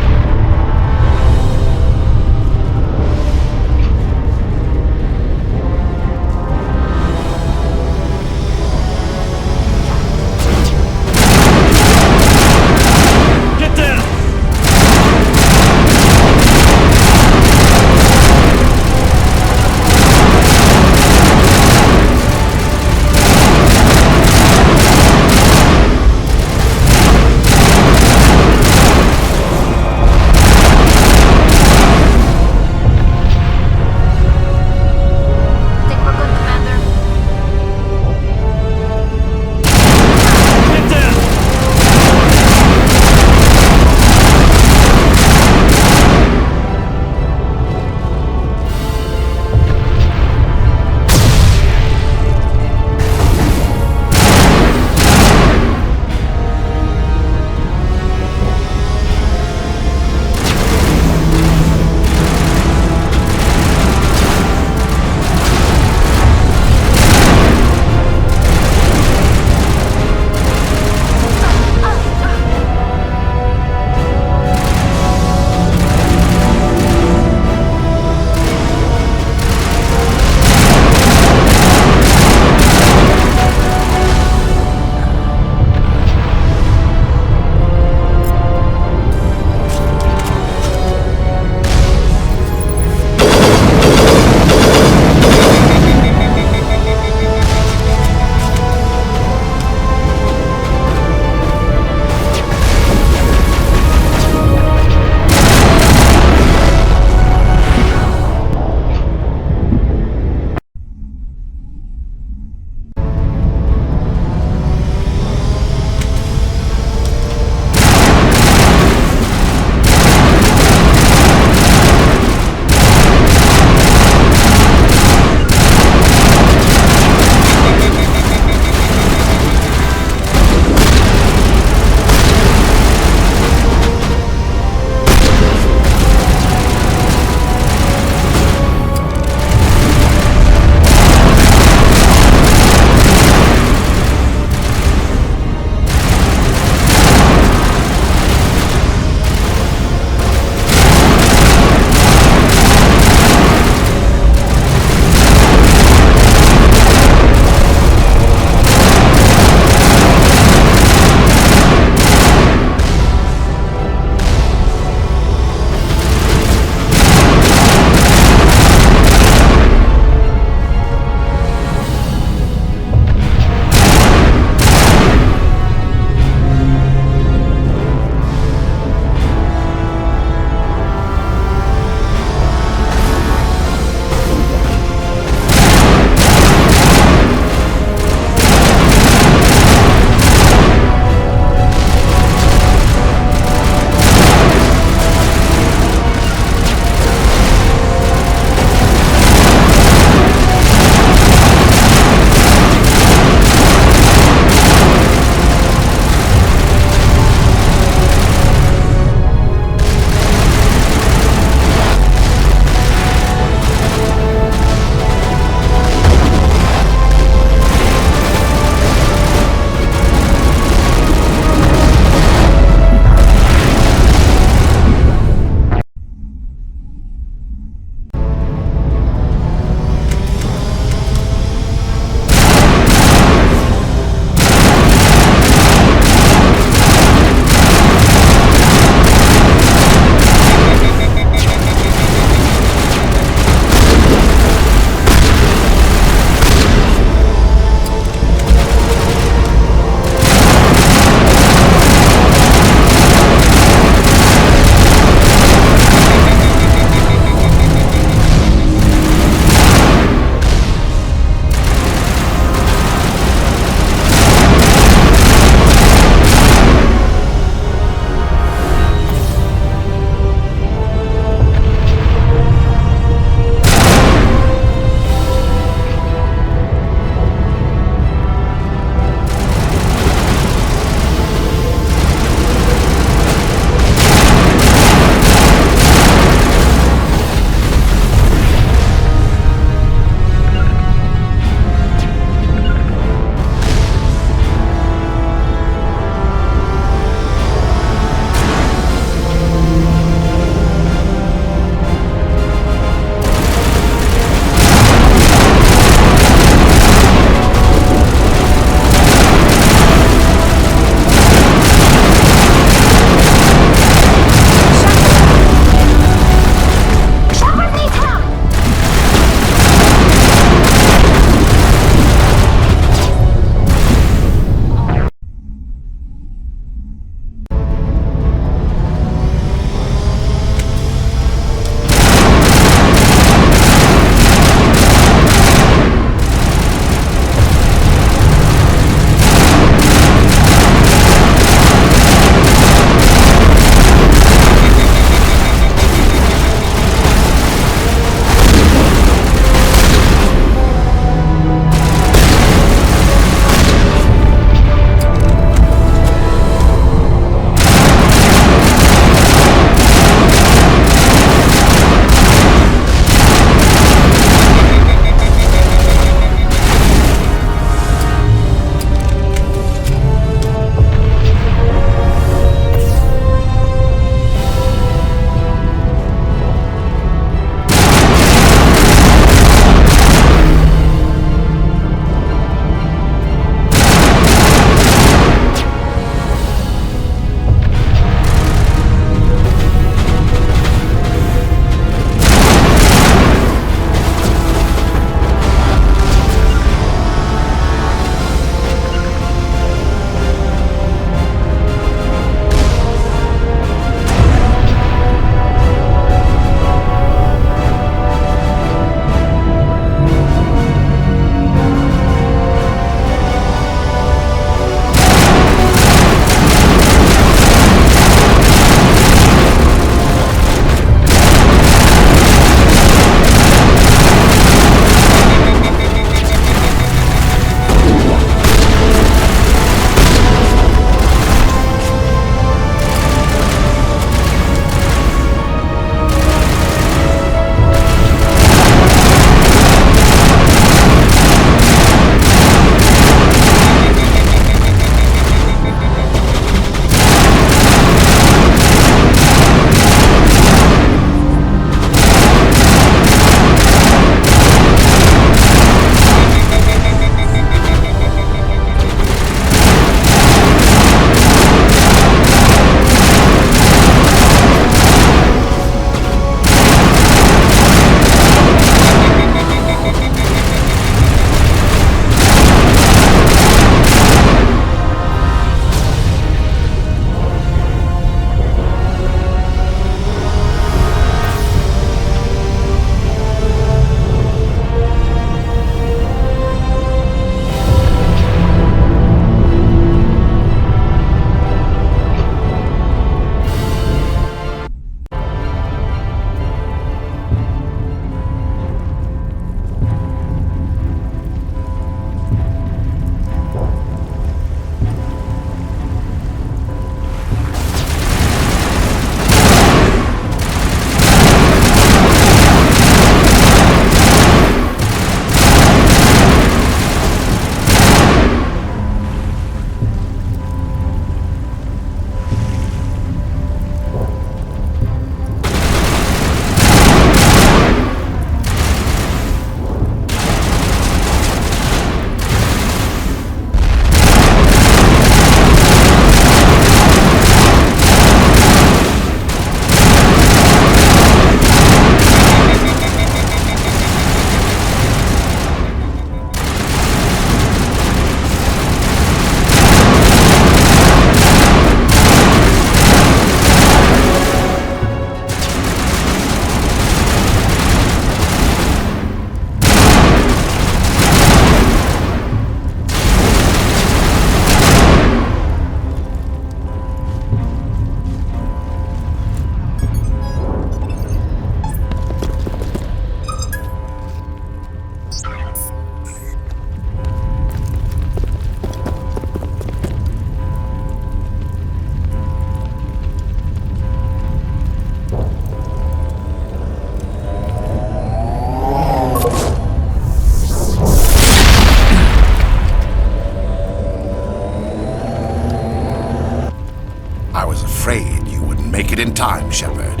it in time, Shepard.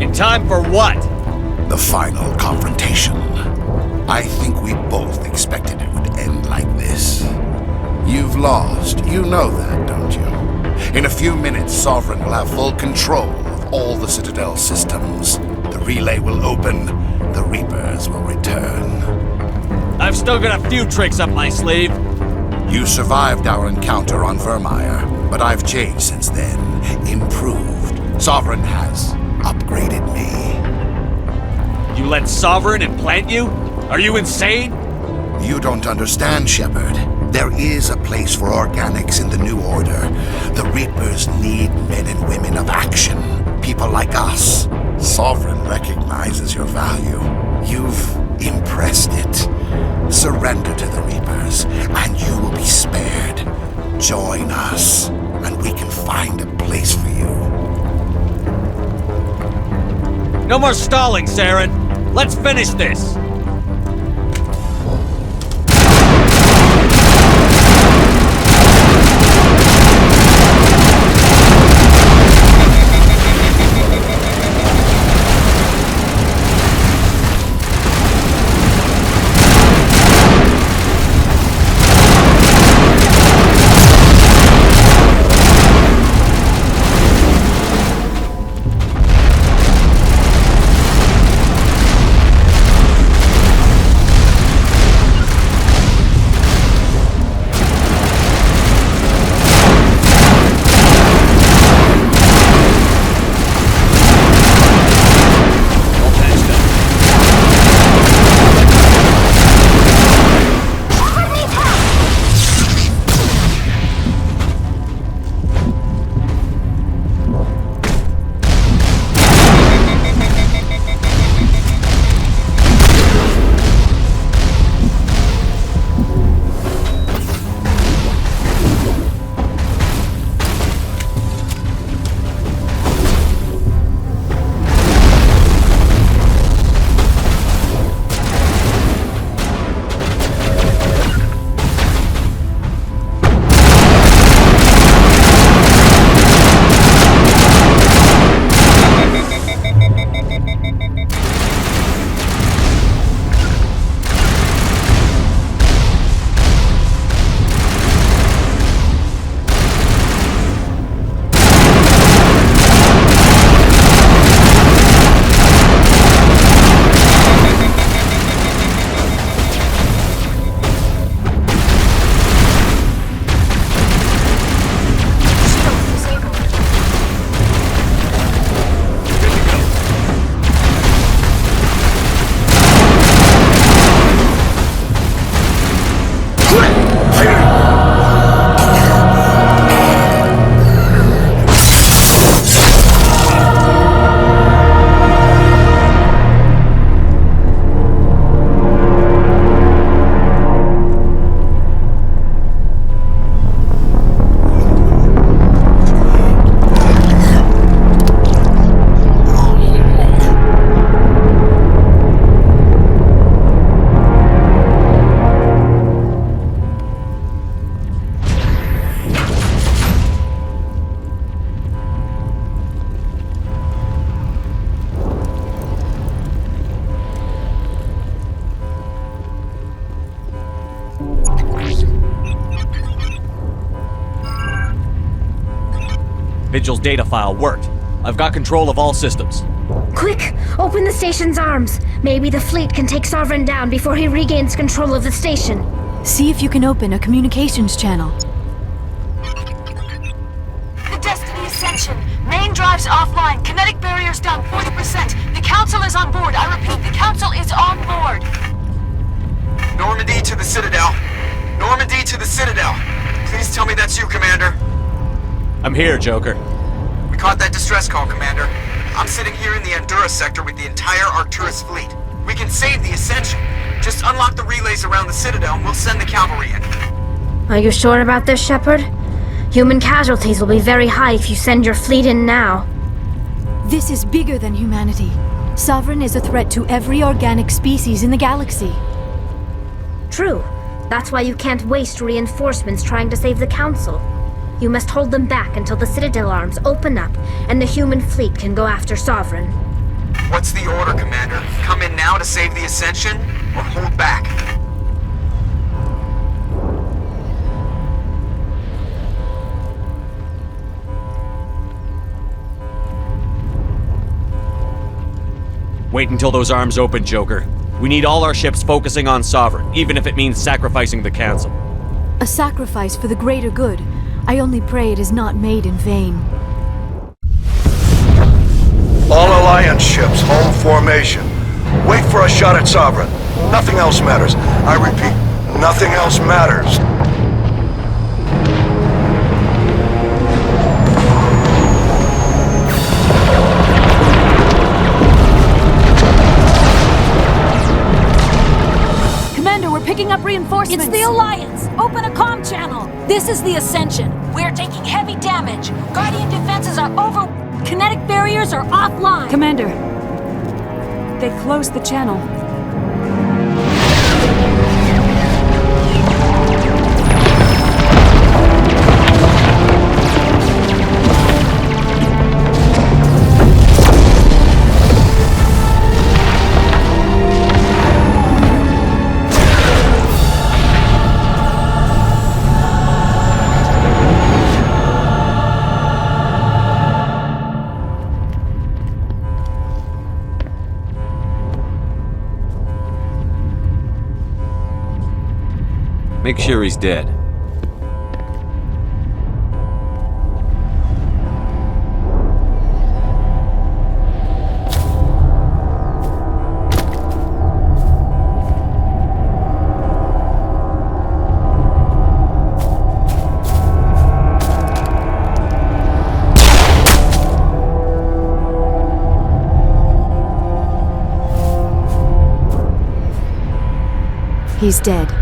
In time for what? The final confrontation. I think we both expected it would end like this. You've lost. You know that, don't you? In a few minutes, Sovereign will have full control of all the Citadel systems. The relay will open. The Reapers will return. I've still got a few tricks up my sleeve. You survived our encounter on Vermeer, but I've changed since then. Improved. Sovereign has upgraded me. You let Sovereign implant you? Are you insane? You don't understand, Shepard. There is a place for organics in the New Order. The Reapers need men and women of action. People like us. Sovereign recognizes your value. You've impressed it. Surrender to the Reapers, and you will be spared. Join us, and we can find a place for you. No more stalling, Saren. Let's finish this. Vigil's data file worked. I've got control of all systems. Quick! Open the station's arms. Maybe the fleet can take Sovereign down before he regains control of the station. See if you can open a communications channel. The Destiny Ascension. Main drives offline. Kinetic barriers down 40%. The Council is on board. I repeat, the Council is on board. Normandy to the Citadel. Normandy to the Citadel. Please tell me that's you, Commander. I'm here, Joker. We caught that distress call, Commander. I'm sitting here in the Andurra sector with the entire Arcturus fleet. We can save the Ascension. Just unlock the relays around the Citadel and we'll send the cavalry in. Are you sure about this, Shepard? Human casualties will be very high if you send your fleet in now. This is bigger than humanity. Sovereign is a threat to every organic species in the galaxy. True. That's why you can't waste reinforcements trying to save the Council. You must hold them back until the Citadel arms open up and the human fleet can go after Sovereign. What's the order, Commander? Come in now to save the Ascension, or hold back? Wait until those arms open, Joker. We need all our ships focusing on Sovereign, even if it means sacrificing the Council. A sacrifice for the greater good. I only pray it is not made in vain. All Alliance ships, home formation. Wait for a shot at Sovereign. Nothing else matters. I repeat, nothing else matters. Commander, we're picking up reinforcements. It's the Alliance! Open a comm channel! This is the Ascension. We're taking heavy damage. Guardian defenses are over... Kinetic barriers are offline. Commander, they closed the channel. Make sure he's dead. He's dead.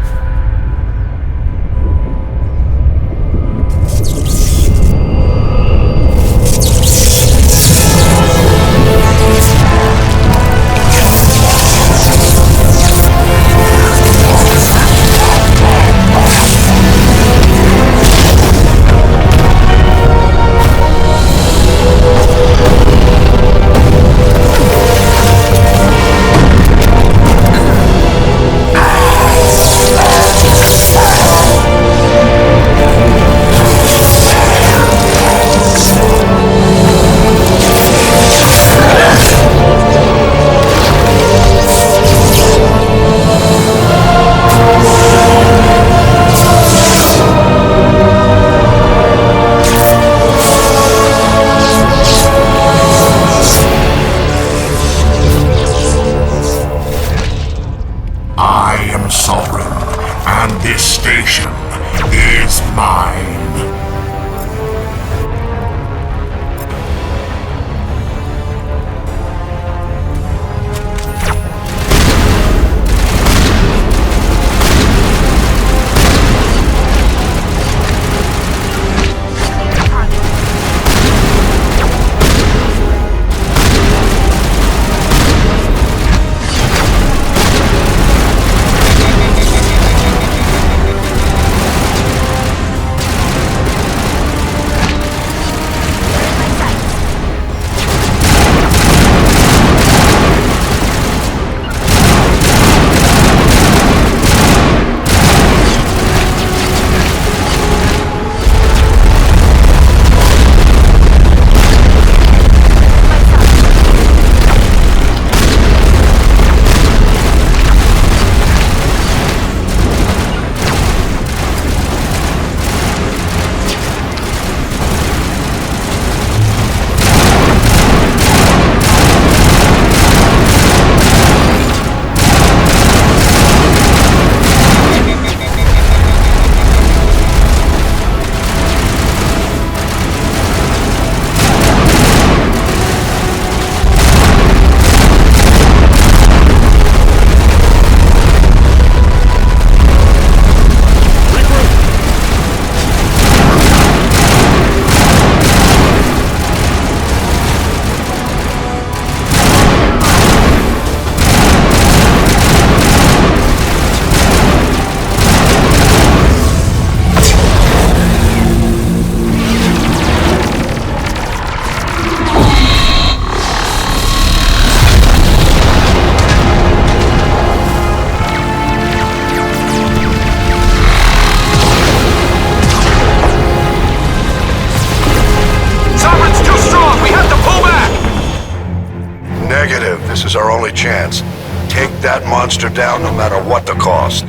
Negative. This is our only chance. Take that monster down no matter what the cost.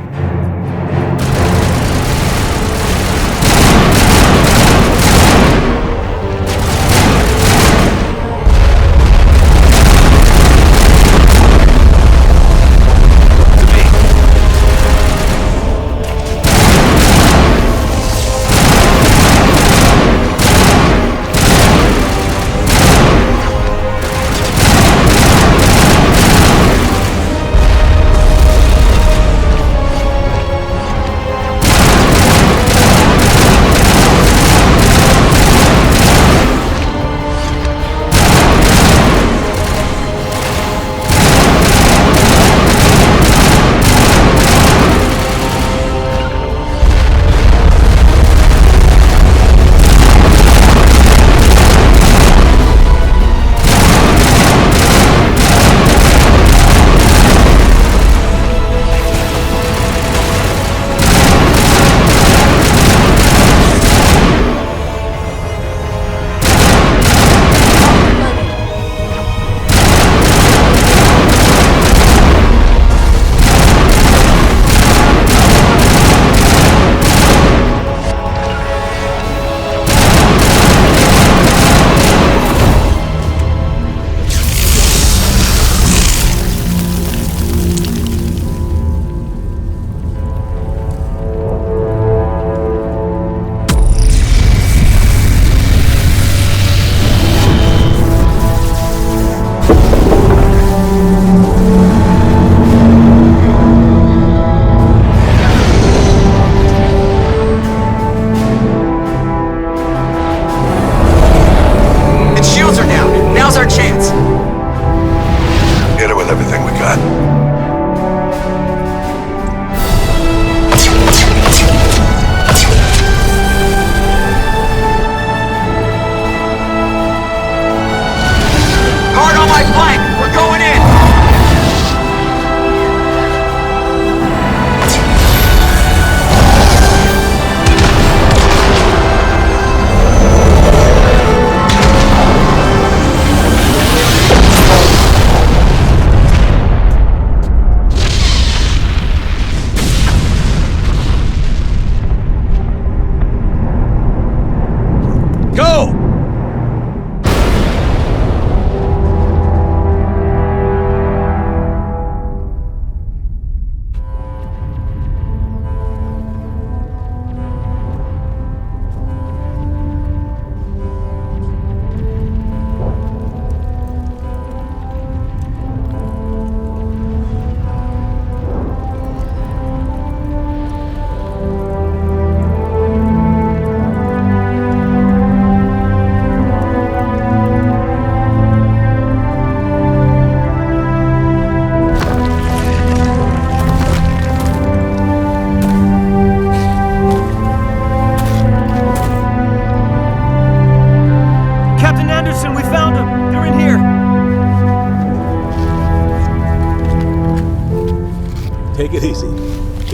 Take it easy.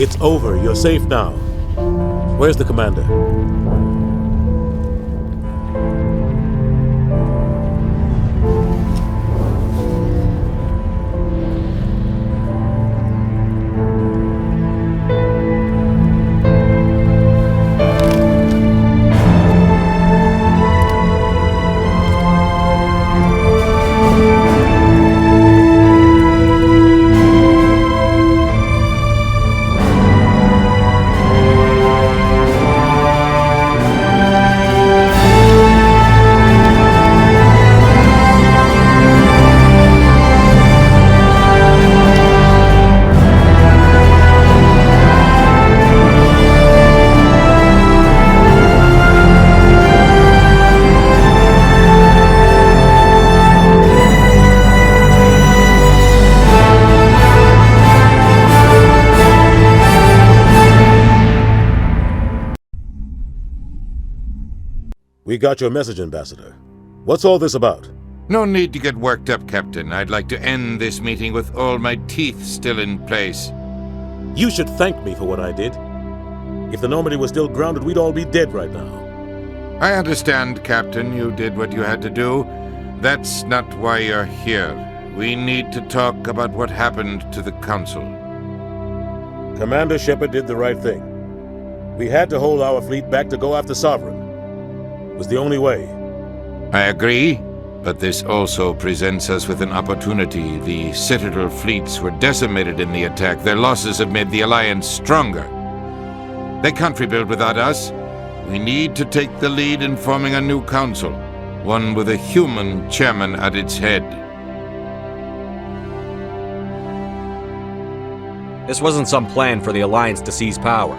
It's over. You're safe now. Where's the commander? We got your message, Ambassador. What's all this about? No need to get worked up, Captain. I'd like to end this meeting with all my teeth still in place. You should thank me for what I did. If the Normandy was still grounded, we'd all be dead right now. I understand, Captain. You did what you had to do. That's not why you're here. We need to talk about what happened to the Council. Commander Shepard did the right thing. We had to hold our fleet back to go after Sovereign. It was the only way. I agree, but this also presents us with an opportunity. The Citadel fleets were decimated in the attack. Their losses have made the Alliance stronger. They can't rebuild without us. We need to take the lead in forming a new council, one with a human chairman at its head. This wasn't some plan for the Alliance to seize power.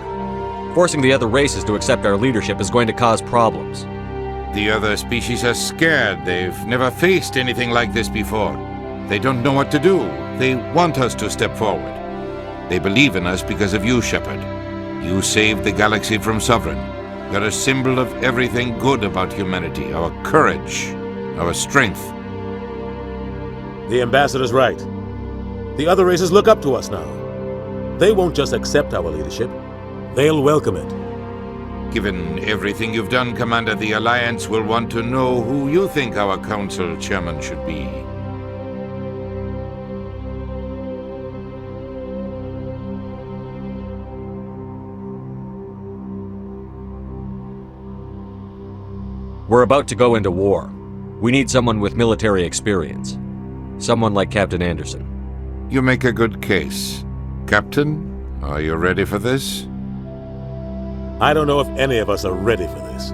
Forcing the other races to accept our leadership is going to cause problems. The other species are scared. They've never faced anything like this before. They don't know what to do. They want us to step forward. They believe in us because of you, Shepard. You saved the galaxy from Sovereign. You're a symbol of everything good about humanity, our courage, our strength. The Ambassador's right. The other races look up to us now. They won't just accept our leadership. They'll welcome it. Given everything you've done, Commander, the Alliance will want to know who you think our council chairman should be. We're about to go into war. We need someone with military experience. Someone like Captain Anderson. You make a good case. Captain, are you ready for this? I don't know if any of us are ready for this,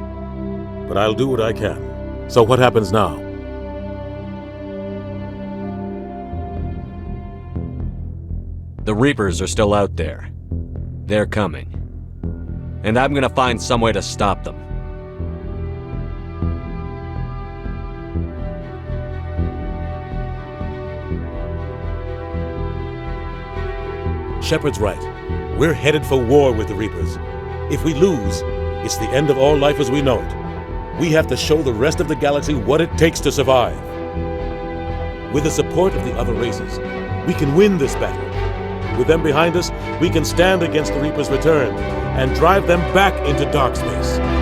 but I'll do what I can. So what happens now? The Reapers are still out there. They're coming. And I'm gonna find some way to stop them. Shepard's right. We're headed for war with the Reapers. If we lose, it's the end of all life as we know it. We have to show the rest of the galaxy what it takes to survive. With the support of the other races, we can win this battle. With them behind us, we can stand against the Reapers' return and drive them back into dark space.